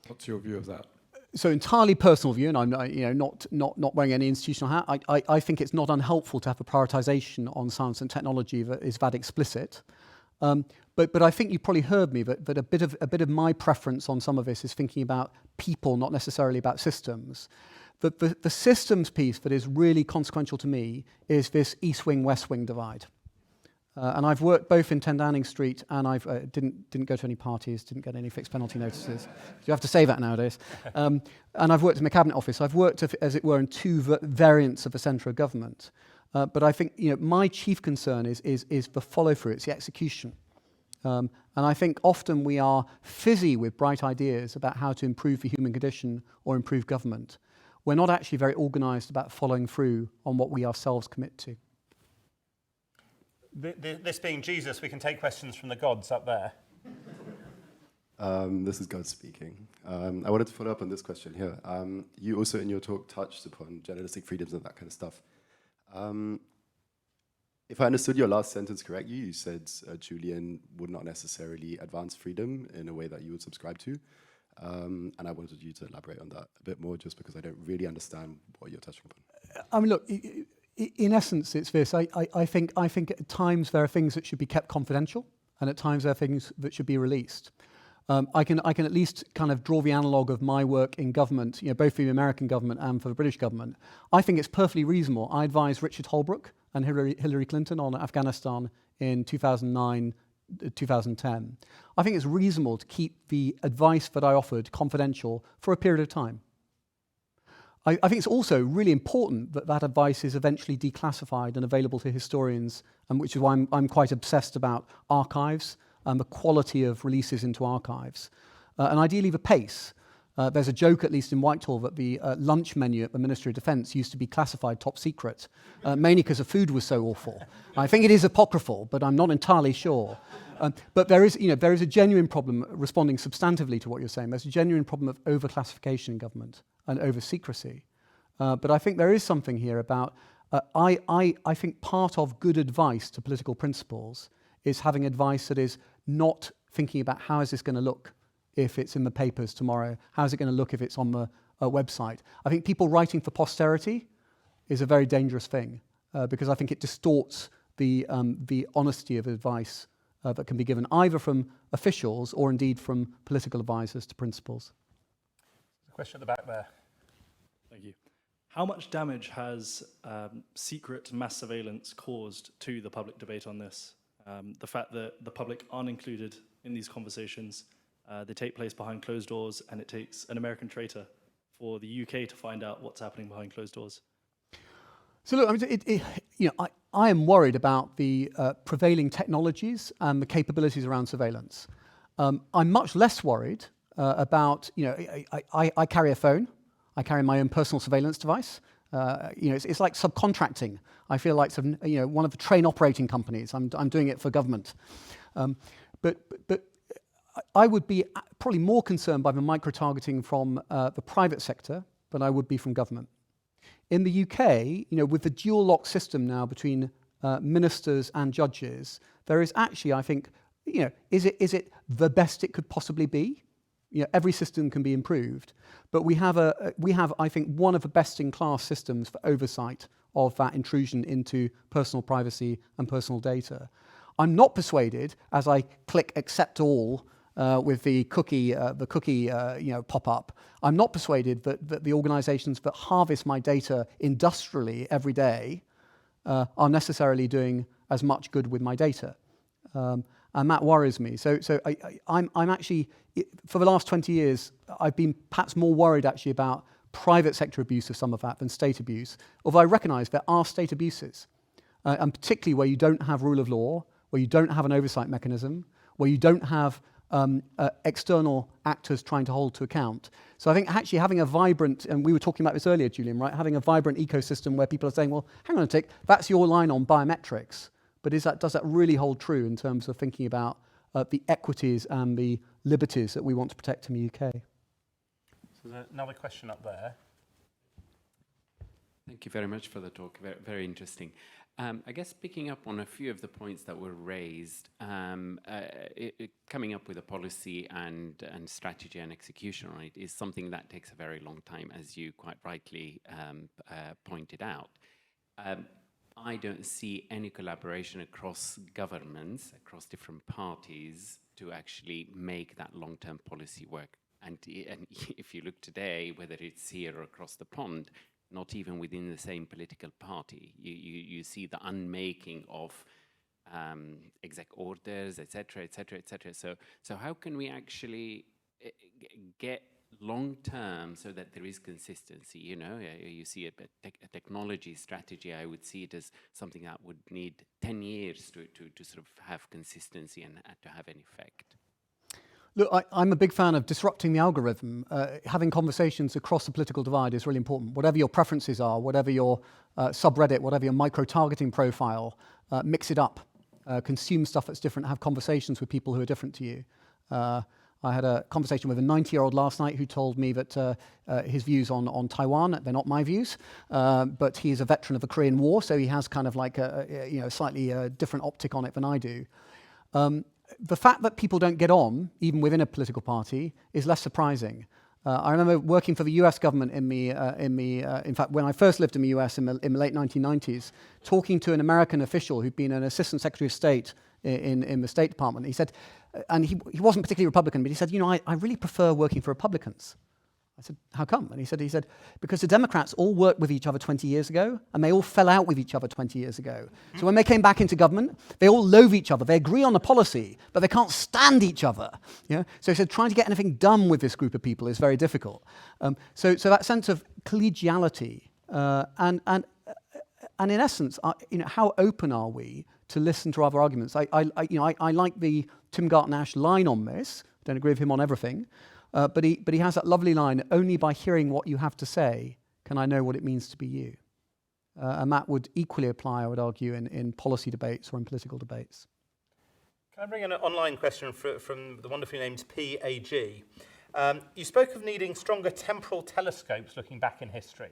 What's your view of that? So entirely personal view, and I'm not wearing any institutional hat. I think it's not unhelpful to have a prioritisation on science and technology that is that explicit. But I think you probably heard me that a bit of my preference on some of this is thinking about people, not necessarily about systems. The systems piece that is really consequential to me is this East Wing, West Wing divide. And I've worked both in 10 Downing Street, and I didn't go to any parties, didn't get any fixed penalty notices. You have to say that nowadays. And I've worked in the Cabinet Office. I've worked, as it were, in 2 variants of the centre of government. But I think my chief concern is the follow-through, it's the execution. And I think often we are fizzy with bright ideas about how to improve the human condition or improve government. We're not actually very organised about following through on what we ourselves commit to. This being Jesus, we can take questions from the gods up there. This is God speaking. I wanted to follow up on this question here. You also in your talk touched upon journalistic freedoms and that kind of stuff. If I understood your last sentence correctly, you said Julian would not necessarily advance freedom in a way that you would subscribe to. And I wanted you to elaborate on that a bit more, just because I don't really understand what you're touching upon. I mean, look, in essence, it's this. I think at times there are things that should be kept confidential, and at times there are things that should be released. I can at least kind of draw the analogue of my work in government, both for the American government and for the British government. I think it's perfectly reasonable. I advised Richard Holbrooke and Hillary Clinton on Afghanistan in 2009, 2010. I think it's reasonable to keep the advice that I offered confidential for a period of time. I think it's also really important that that advice is eventually declassified and available to historians, and which is why I'm quite obsessed about archives and the quality of releases into archives, and ideally the pace. There's a joke, at least in Whitehall, that the lunch menu at the Ministry of Defence used to be classified top secret, mainly because the food was so awful. I think it is apocryphal, but I'm not entirely sure. But there is a genuine problem, responding substantively to what you're saying, there's a genuine problem of over-classification in government and over-secrecy. But I think there is something here about, I think part of good advice to political principles is having advice that is not thinking about how is this going to look if it's in the papers tomorrow, how is it going to look if it's on the website. I think people writing for posterity is a very dangerous thing, because I think it distorts the honesty of advice that can be given either from officials or indeed from political advisors to principals. Question at the back there. Thank you. How much damage has secret mass surveillance caused to the public debate on this? The fact that the public aren't included in these conversations, they take place behind closed doors, and it takes an American traitor for the UK to find out what's happening behind closed doors. So look, I mean, I am worried about the prevailing technologies and the capabilities around surveillance. I'm much less worried about, I carry a phone, I carry my own personal surveillance device. It's like subcontracting. I feel like one of the train operating companies. I'm doing it for government, but I would be probably more concerned by the micro-targeting from the private sector than I would be from government. In the UK, with the dual lock system now between ministers and judges, there is actually, I think, is it the best it could possibly be? Every system can be improved, but we have, I think, one of the best-in-class systems for oversight of that intrusion into personal privacy and personal data. I'm not persuaded, as I click accept all with the cookie pop-up, I'm not persuaded that the organizations that harvest my data industrially every day are necessarily doing as much good with my data. And that worries me. So I'm actually, for the last 20 years, I've been perhaps more worried actually about private sector abuse of some of that than state abuse, although I recognize there are state abuses, and particularly where you don't have rule of law, where you don't have an oversight mechanism, where you don't have external actors trying to hold to account. So I think actually having a vibrant, and we were talking about this earlier, Julian, right? Having a vibrant ecosystem where people are saying, well, hang on a tick, that's your line on biometrics. But does that really hold true in terms of thinking about the equities and the liberties that we want to protect in the UK? So there's another question up there. Thank you very much for the talk. Very, very interesting. I guess picking up on a few of the points that were raised, coming up with a policy and strategy and execution on it is something that takes a very long time, as you quite rightly pointed out. I don't see any collaboration across governments, across different parties, to actually make that long-term policy work. And if you look today, whether it's here or across the pond, not even within the same political party, you see the unmaking of exec orders, etc., etc., etc. So how can we actually get long-term so that there is consistency? You see a technology strategy, I would see it as something that would need 10 years to sort of have consistency and to have an effect. Look, I'm a big fan of disrupting the algorithm. Having conversations across the political divide is really important. Whatever your preferences are, whatever your subreddit, whatever your micro-targeting profile, mix it up. Consume stuff that's different, have conversations with people who are different to you. I had a conversation with a 90-year-old last night who told me that his views on Taiwan, they're not my views, but he's a veteran of the Korean War, so he has kind of like a slightly different optic on it than I do. The fact that people don't get on, even within a political party, is less surprising. I remember working for the US government in fact, when I first lived in the US in the late 1990s, talking to an American official who'd been an assistant secretary of state in the State Department. He said, and he wasn't particularly Republican, but he said, I really prefer working for Republicans. I said, how come? And he said, because the Democrats all worked with each other 20 years ago, and they all fell out with each other 20 years ago. So when they came back into government, they all loathe each other. They agree on the policy, but they can't stand each other. So he said, trying to get anything done with this group of people is very difficult. So that sense of collegiality, and in essence, how open are we to listen to other arguments? I like the Tim Garton-Ash line on this. Don't agree with him on everything. But he has that lovely line, only by hearing what you have to say can I know what it means to be you. And that would equally apply, I would argue, in policy debates or in political debates. Can I bring in an online question from the wonderfully named PAG? You spoke of needing stronger temporal telescopes looking back in history.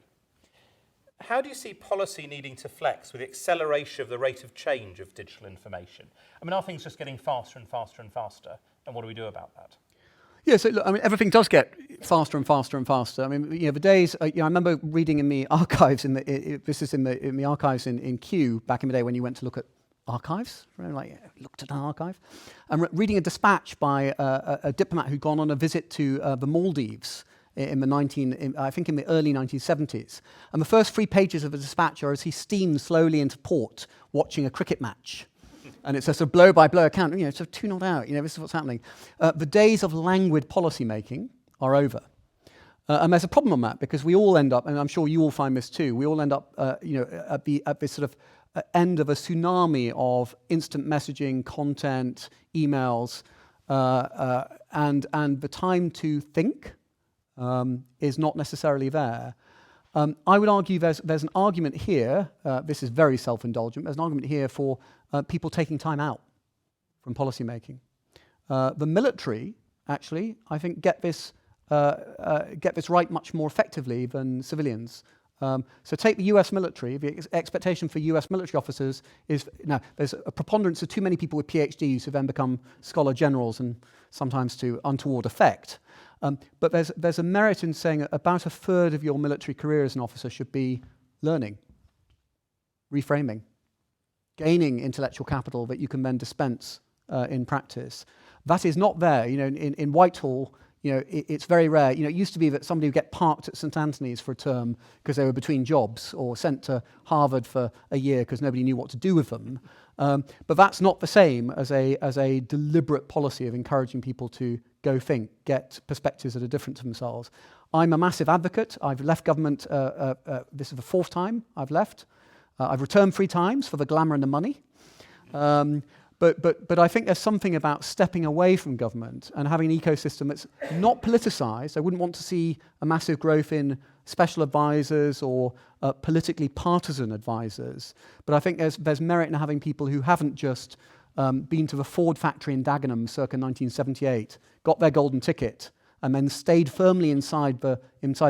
How do you see policy needing to flex with the acceleration of the rate of change of digital information? I mean, are things just getting faster and faster and faster? And what do we do about that? Yeah, so look, I mean, everything does get faster and faster and faster. I mean, the days, I remember reading in the archives, in the archives in Kew back in the day when you went to look at archives, right? Looked at an archive. And reading a dispatch by a diplomat who'd gone on a visit to the Maldives in the early 1970s. And the first 3 pages of the dispatch are as he steams slowly into port watching a cricket match. And it's a sort of blow-by-blow account, sort of 2-0 out, this is what's happening. The days of languid policy-making are over. And there's a problem on that, because we all end up, and I'm sure you all find this too, we all end up, at this sort of end of a tsunami of instant messaging, content, emails, and the time to think is not necessarily there. I would argue there's an argument here, this is very self-indulgent, there's an argument here for people taking time out from policy making. The military, actually, I think get this right much more effectively than civilians. So take the US military, the expectation for US military officers is, now there's a preponderance of too many people with PhDs who then become scholar generals and sometimes to untoward effect. But there's a merit in saying about a third of your military career as an officer should be learning, reframing, gaining intellectual capital that you can then dispense in practice. That is not there. In Whitehall, it's very rare. It used to be that somebody would get parked at St. Anthony's for a term because they were between jobs, or sent to Harvard for a year because nobody knew what to do with them. But that's not the same as a deliberate policy of encouraging people to go think, get perspectives that are different to themselves. I'm a massive advocate. I've left government, this is the 4th time I've left. I've returned 3 times for the glamour and the money. But I think there's something about stepping away from government and having an ecosystem that's not politicized. I wouldn't want to see a massive growth in special advisors or politically partisan advisors. But I think there's merit in having people who haven't just been to the Ford factory in Dagenham circa 1978, got their golden ticket, and then stayed firmly inside the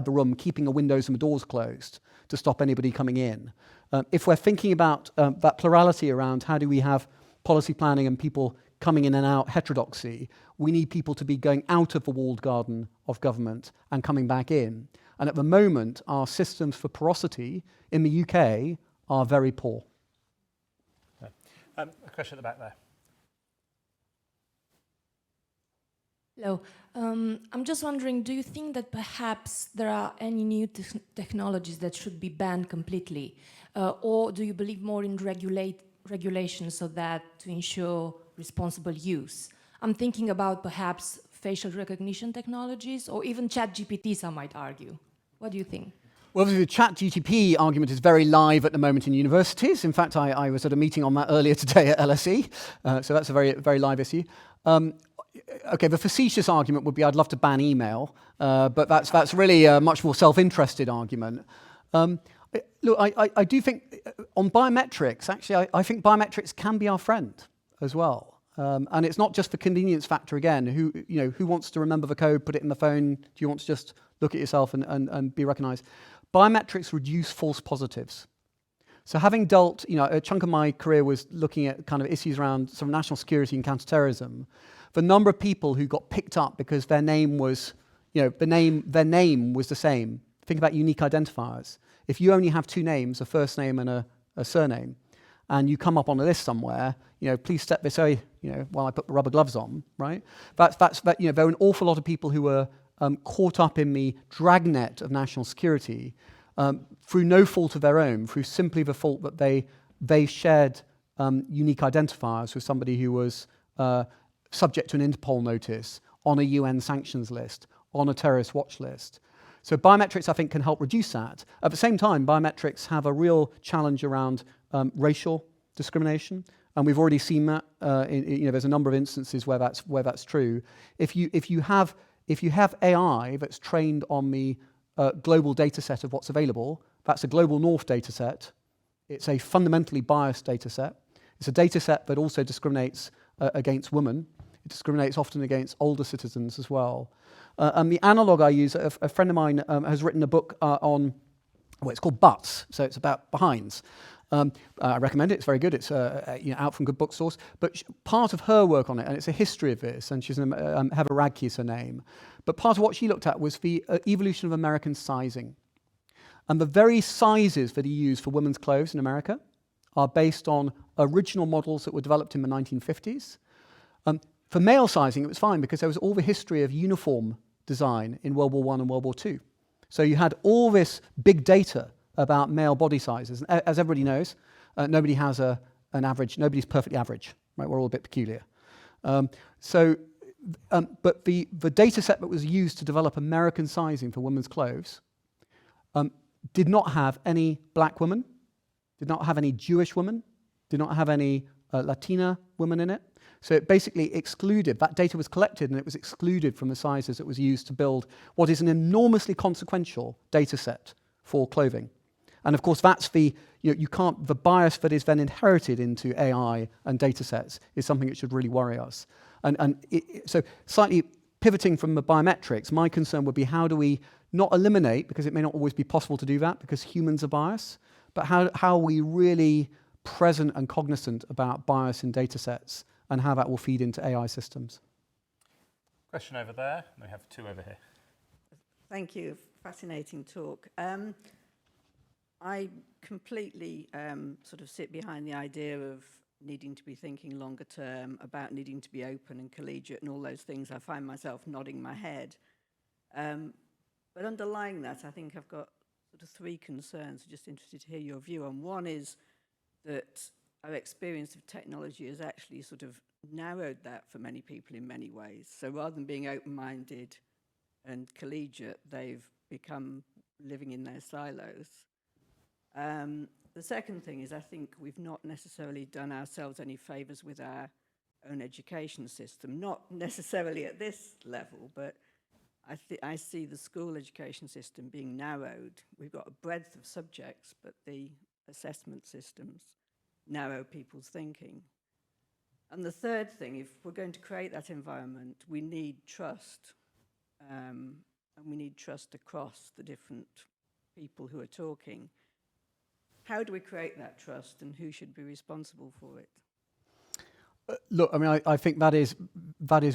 room, keeping the windows and the doors closed to stop anybody coming in. If we're thinking about that plurality around how do we have policy planning and people coming in and out, heterodoxy, we need people to be going out of the walled garden of government and coming back in. And at the moment, our systems for porosity in the UK are very poor. A question at the back there. Hello. I'm just wondering, do you think that perhaps there are any new technologies that should be banned completely? Or do you believe more in regulations so that to ensure responsible use? I'm thinking about perhaps facial recognition technologies or even ChatGPT, some might argue. What do you think? Well, obviously the ChatGPT argument is very live at the moment in universities. In fact, I was at a meeting on that earlier today at LSE, so that's a very, very live issue. Okay, the facetious argument would be I'd love to ban email, but that's really a much more self-interested argument. Look, I do think on biometrics, actually, I think biometrics can be our friend as well. And it's not just the convenience factor again. Who wants to remember the code, put it in the phone? Do you want to just look at yourself and be recognized? Biometrics reduce false positives. So having dealt, a chunk of my career was looking at kind of issues around sort of national security and counterterrorism. The number of people who got picked up because their name was, their name was the same. Think about unique identifiers. If you only have two names, a first name and a surname, and you come up on a list somewhere, please step this way, while I put the rubber gloves on, right? There are an awful lot of people who were caught up in the dragnet of national security through no fault of their own, through simply the fault that they shared unique identifiers with somebody who was subject to an Interpol notice, on a UN sanctions list, on a terrorist watch list. So biometrics, I think, can help reduce that. At the same time, biometrics have a real challenge around racial discrimination, and we've already seen that. There's a number of instances where that's true. If you have AI that's trained on the global data set of what's available, that's a global north data set. It's a fundamentally biased data set. It's a data set that also discriminates against women. It discriminates often against older citizens as well. And the analog I use, a friend of mine has written a book on, it's called Butts, so it's about behinds. I recommend it, it's very good, it's out from good bookstores. But part of her work on it, and it's a history of this, and she's Heather Radke is her name, but part of what she looked at was the evolution of American sizing. And the very sizes that he used for women's clothes in America are based on original models that were developed in the 1950s. For male sizing, it was fine because there was all the history of uniform design in World War I and World War II. So you had all this big data about male body sizes. As everybody knows, nobody has an average, nobody's perfectly average, right? We're all a bit peculiar. But the data set that was used to develop American sizing for women's clothes did not have any black women, did not have any Jewish women, did not have any Latina women in it. So it basically excluded, that data was collected and it was excluded from the sizes that was used to build what is an enormously consequential data set for clothing. And of course that's the bias that is then inherited into AI and data sets is something that should really worry us. So slightly pivoting from the biometrics, my concern would be how do we not eliminate, because it may not always be possible to do that because humans are biased, but how are we really present and cognizant about bias in data sets and how that will feed into AI systems. Question over there, and we have two over here. Thank you, fascinating talk. I completely sort of sit behind the idea of needing to be thinking longer term, about needing to be open and collegiate and all those things. I find myself nodding my head. But underlying that, I think I've got sort of three concerns. I'm just interested to hear your view on. One is that our experience of technology has actually sort of narrowed that for many people in many ways. So rather than being open-minded and collegiate, they've become living in their silos. The second thing is I think we've not necessarily done ourselves any favours with our own education system, not necessarily at this level, but I see the school education system being narrowed. We've got a breadth of subjects, but the assessment systems narrow people's thinking. And the third thing, if we're going to create that environment, we need trust. And we need trust across the different people who are talking. How do we create that trust, and who should be responsible for it? Look, I mean, I think that is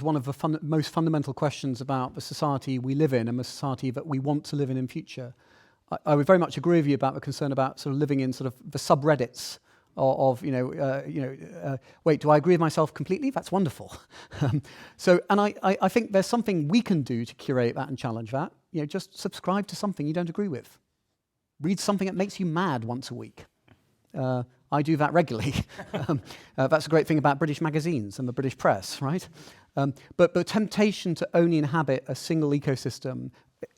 one of the most fundamental questions about the society we live in and the society that we want to live in future. I would very much agree with you about the concern about sort of living in sort of the subreddits wait, do I agree with myself completely? That's wonderful. And I think there's something we can do to curate that and challenge that. Just subscribe to something you don't agree with. Read something that makes you mad once a week. I do that regularly. That's a great thing about British magazines and the British press, right? But the temptation to only inhabit a single ecosystem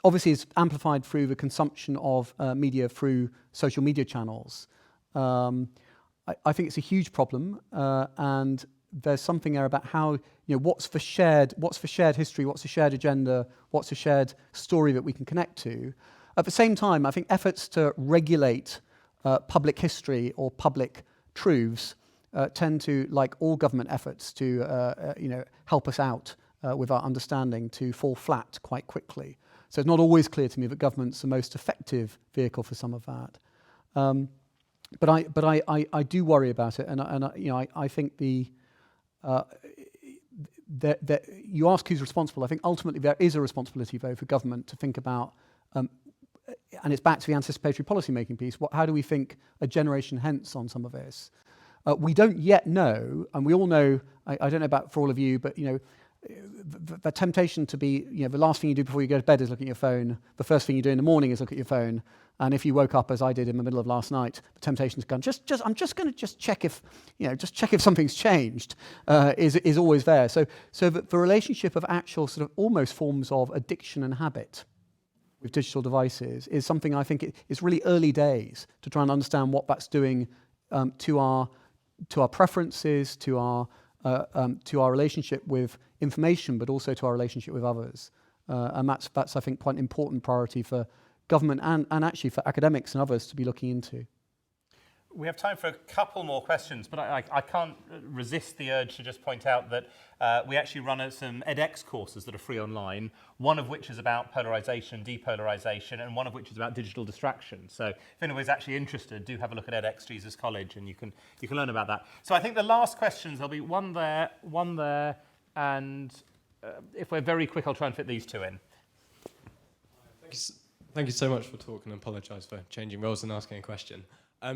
obviously is amplified through the consumption of media through social media channels. I think it's a huge problem, and there's something there about how, what's the shared history, what's the shared agenda, what's the shared story that we can connect to. At the same time, I think efforts to regulate public history or public truths tend to, like all government efforts to help us out with our understanding, to fall flat quite quickly. So it's not always clear to me that government's the most effective vehicle for some of that. But I do worry about it, and I think you ask who's responsible. I think ultimately there is a responsibility, though, for government to think about, and it's back to the anticipatory policy-making piece, how do we think a generation hence on some of this? We don't yet know, and we all know, I don't know about for all of you, but the temptation to be, the last thing you do before you go to bed is look at your phone. The first thing you do in the morning is look at your phone. And if you woke up, as I did in the middle of last night, the temptation to go, I'm just going to check if, check if something's changed, is always there. So the relationship of actual sort of almost forms of addiction and habit with digital devices is something I think it's really early days to try and understand what that's doing to our preferences, to our relationship with information, but also to our relationship with others. And that's I think quite an important priority for government and actually for academics and others to be looking into. We have time for a couple more questions, but I can't resist the urge to just point out that we actually run some edX courses that are free online, one of which is about polarization, depolarization, and one of which is about digital distraction. So if anybody's actually interested, do have a look at edX Jesus College, and you can learn about that. So I think the last questions, there'll be one there, and if we're very quick, I'll try and fit these two in. Thank you so much for talking, and apologise for changing roles and asking a question.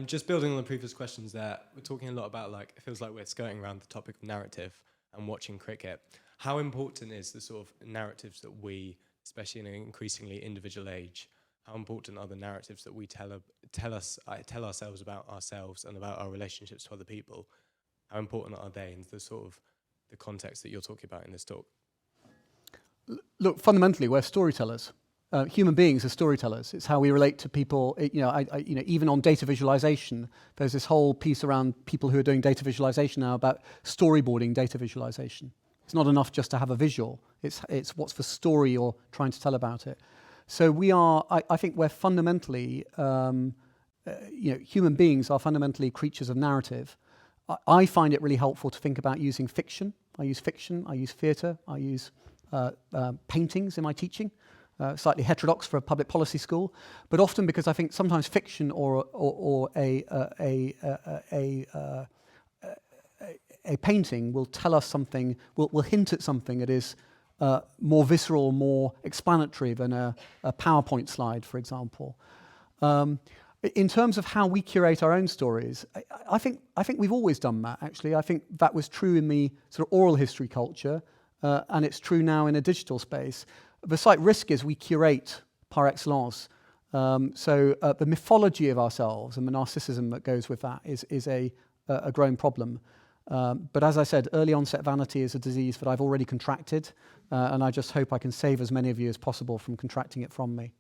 Just building on the previous questions there, we're talking a lot about, it feels like we're skirting around the topic of narrative and watching cricket. How important is the sort of narratives that we, especially in an increasingly individual age, how important are the narratives that we tell ourselves about ourselves and about our relationships to other people? How important are they in the sort of the context that you're talking about in this talk? Look, fundamentally, we're storytellers. Human beings are storytellers. It's how we relate to people. Even on data visualization, there's this whole piece around people who are doing data visualization now about storyboarding data visualization. It's not enough just to have a visual. It's what's the story you're trying to tell about it. So we are. I think we're fundamentally, human beings are fundamentally creatures of narrative. I find it really helpful to think about using fiction. I use fiction. I use theatre. I use paintings in my teaching. Slightly heterodox for a public policy school, but often because I think sometimes fiction or a painting will tell us something, will hint at something that is more visceral, more explanatory than a PowerPoint slide, for example. In terms of how we curate our own stories, I think we've always done that. Actually, I think that was true in the sort of oral history culture, and it's true now in a digital space. The slight risk is we curate par excellence. So the mythology of ourselves and the narcissism that goes with that is a growing problem. But as I said, early onset vanity is a disease that I've already contracted, and I just hope I can save as many of you as possible from contracting it from me.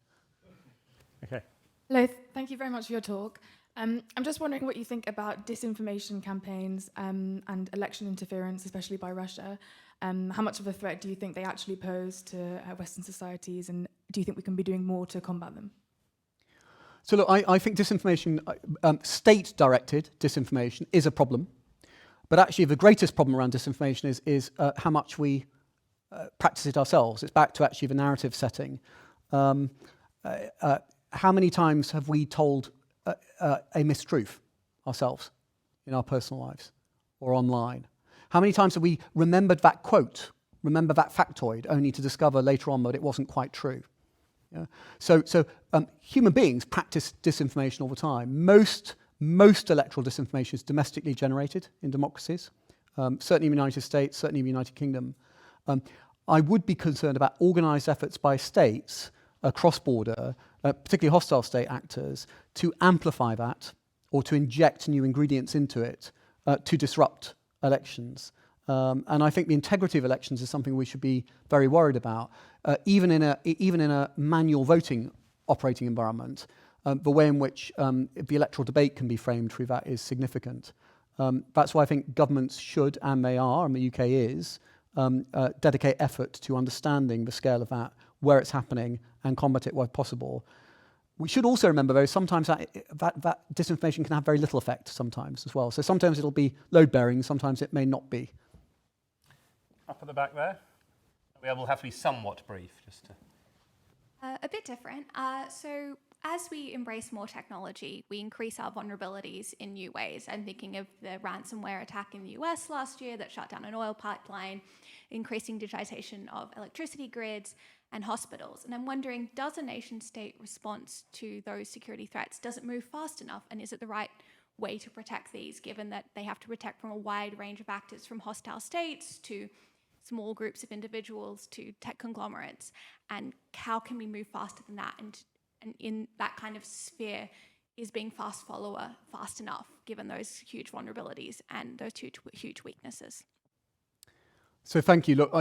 Okay. Hello, thank you very much for your talk. I'm just wondering what you think about disinformation campaigns and election interference, especially by Russia. How much of a threat do you think they actually pose to Western societies, and do you think we can be doing more to combat them? So look, I think disinformation, state-directed disinformation is a problem, but actually the greatest problem around disinformation is how much we practice it ourselves. It's back to actually the narrative setting. How many times have we told a mistruth ourselves in our personal lives or online? How many times have we remembered that quote, remembered that factoid, only to discover later on that it wasn't quite true? Yeah? So human beings practice disinformation all the time. Most electoral disinformation is domestically generated in democracies, certainly in the United States, certainly in the United Kingdom. I would be concerned about organised efforts by states cross-border, particularly hostile state actors, to amplify that or to inject new ingredients into it to disrupt elections. And I think the integrity of elections is something we should be very worried about. Even in a manual voting operating environment, the way in which the electoral debate can be framed through that is significant. That's why I think governments should, and they are, and the UK is, dedicate effort to understanding the scale of that, where it's happening, and combat it where possible. We should also remember, though, sometimes that disinformation can have very little effect sometimes as well. So sometimes it'll be load-bearing, sometimes it may not be. Up at the back there. We will have to be somewhat brief, just to... A bit different. So as we embrace more technology, we increase our vulnerabilities in new ways. I'm thinking of the ransomware attack in the US last year that shut down an oil pipeline, increasing digitization of electricity grids and hospitals. And I'm wondering, does a nation state response to those security threats, does it move fast enough? And is it the right way to protect these, given that they have to protect from a wide range of actors, from hostile states to small groups of individuals to tech conglomerates? And how can we move faster than that? And in that kind of sphere, is being fast follower fast enough, given those huge vulnerabilities and those huge weaknesses? So thank you. Look,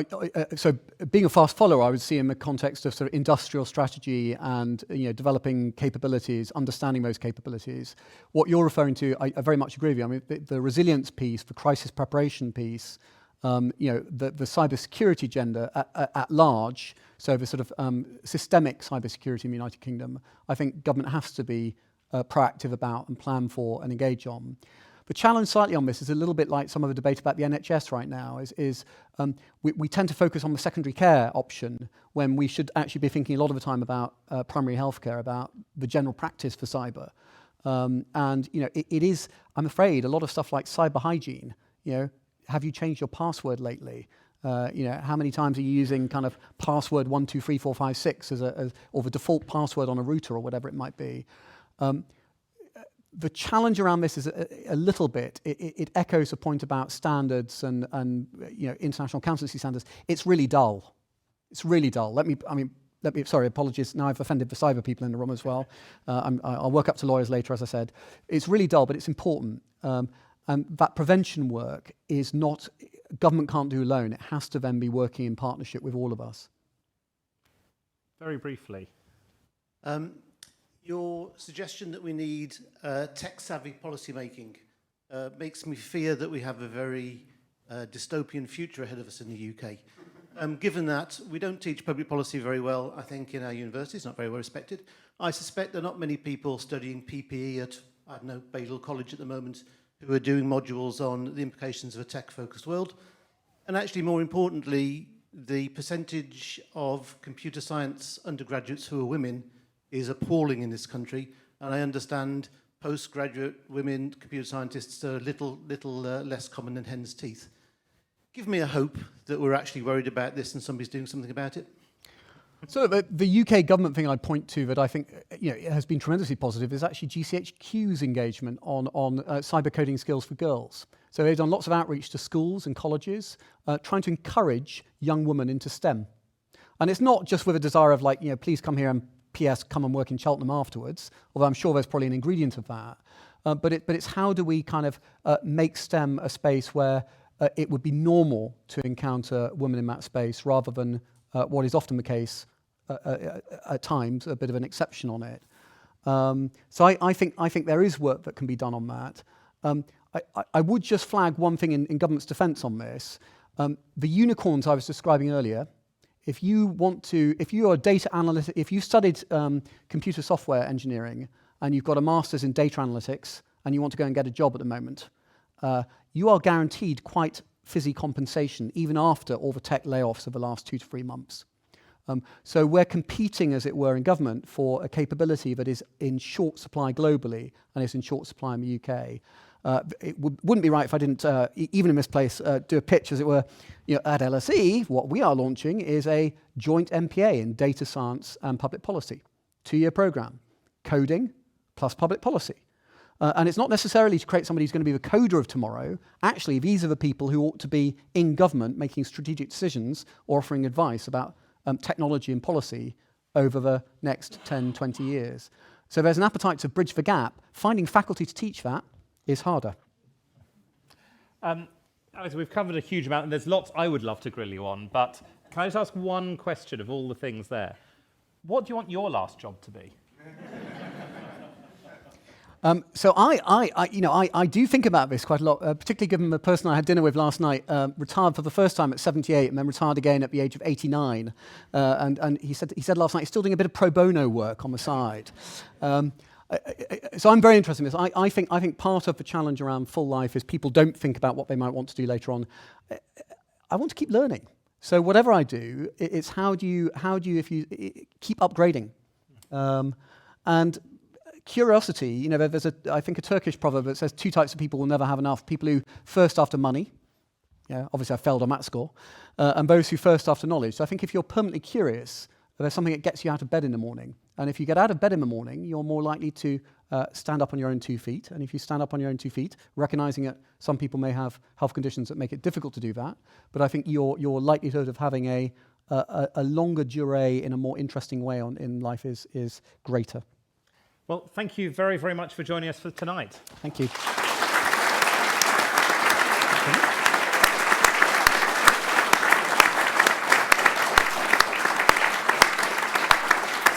so being a fast follower, I would see in the context of sort of industrial strategy and developing capabilities, understanding those capabilities. What you're referring to, I very much agree with you. I mean, the resilience piece, the crisis preparation piece, the cybersecurity agenda at large, so the sort of systemic cybersecurity in the United Kingdom, I think government has to be proactive about and plan for and engage on. The challenge slightly on this is a little bit like some of the debate about the NHS right now, we tend to focus on the secondary care option when we should actually be thinking a lot of the time about primary healthcare, about the general practice for cyber. It is, I'm afraid, a lot of stuff like cyber hygiene. Have you changed your password lately? How many times are you using kind of password 123456 or the default password on a router or whatever it might be? The challenge around this is a little bit. It echoes a point about standards and international accountancy standards. It's really dull. It's really dull. Sorry, apologies. Now I've offended the cyber people in the room as well. I'll work up to lawyers later, as I said. It's really dull, but it's important. And that prevention work is not, government can't do alone. It has to then be working in partnership with all of us. Very briefly. Your suggestion that we need tech-savvy policymaking makes me fear that we have a very dystopian future ahead of us in the UK. Given that we don't teach public policy very well, I think, in our universities, not very well respected. I suspect there are not many people studying PPE at, I don't know, Balliol College at the moment, who are doing modules on the implications of a tech-focused world. And actually, more importantly, the percentage of computer science undergraduates who are women is appalling in this country. And I understand postgraduate women computer scientists are a little less common than hen's teeth. Give me a hope that we're actually worried about this and somebody's doing something about it. So the UK government thing I'd point to that I think has been tremendously positive is actually GCHQ's engagement on cyber coding skills for girls. So they've done lots of outreach to schools and colleges, trying to encourage young women into STEM. And it's not just with a desire of please come here and PS, come and work in Cheltenham afterwards, although I'm sure there's probably an ingredient of that. But it's how do we kind of make STEM a space where it would be normal to encounter women in that space rather than what is often the case at times, a bit of an exception on it. So I think there is work that can be done on that. I would just flag one thing in government's defence on this. The unicorns I was describing earlier, if you are a data analyst, if you studied computer software engineering and you've got a master's in data analytics and you want to go and get a job at the moment, you are guaranteed quite fizzy compensation even after all the tech layoffs of the last 2 to 3 months. So we're competing, as it were, in government for a capability that is in short supply globally and is in short supply in the UK. It wouldn't be right if I didn't, even in this place, do a pitch, as it were. At LSE, what we are launching is a joint MPA in data science and public policy, 2-year program, coding plus public policy. And it's not necessarily to create somebody who's going to be the coder of tomorrow. Actually, these are the people who ought to be in government making strategic decisions or offering advice about technology and policy over the next 10, 20 years. So there's an appetite to bridge the gap. Finding faculty to teach that is harder. Alex, we've covered a huge amount, and there's lots I would love to grill you on, but can I just ask one question of all the things there? What do you want your last job to be? So I do think about this quite a lot, particularly given the person I had dinner with last night retired for the first time at 78 and then retired again at the age of 89. And he said last night he's still doing a bit of pro bono work on the side. So I'm very interested in this. I think part of the challenge around full life is people don't think about what they might want to do later on. I want to keep learning. So whatever I do, it's how do you if you keep upgrading. And curiosity, you know, there's I think a Turkish proverb that says 2 types of people will never have enough: people who thirst after money. Yeah, obviously I failed on that score. And those who thirst after knowledge. So I think if you're permanently curious, there's something that gets you out of bed in the morning. And if you get out of bed in the morning, you're more likely to stand up on your own 2 feet. And if you stand up on your own 2 feet, recognizing that some people may have health conditions that make it difficult to do that, but I think your likelihood of having a longer durée in a more interesting way in life is greater. Well, thank you very, very much for joining us for tonight. Thank you.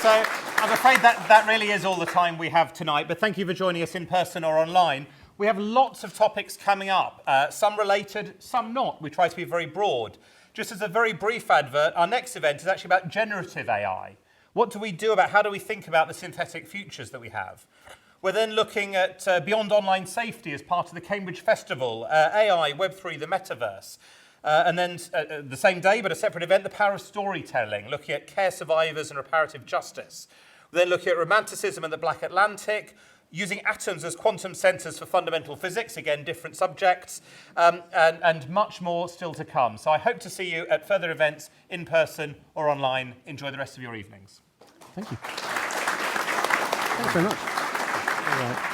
So I'm afraid that really is all the time we have tonight, but thank you for joining us in person or online. We have lots of topics coming up, some related, some not. We try to be very broad. Just as a very brief advert, our next event is actually about generative AI. What do we do about, how do we think about the synthetic futures that we have? We're then looking at beyond online safety as part of the Cambridge Festival, AI, Web3, the metaverse. And then the same day, but a separate event, the power of storytelling, looking at care survivors and reparative justice. We're then looking at romanticism and the Black Atlantic, using atoms as quantum sensors for fundamental physics, again, different subjects, and much more still to come. So I hope to see you at further events in person or online. Enjoy the rest of your evenings. Thank you. Thanks very much. All right.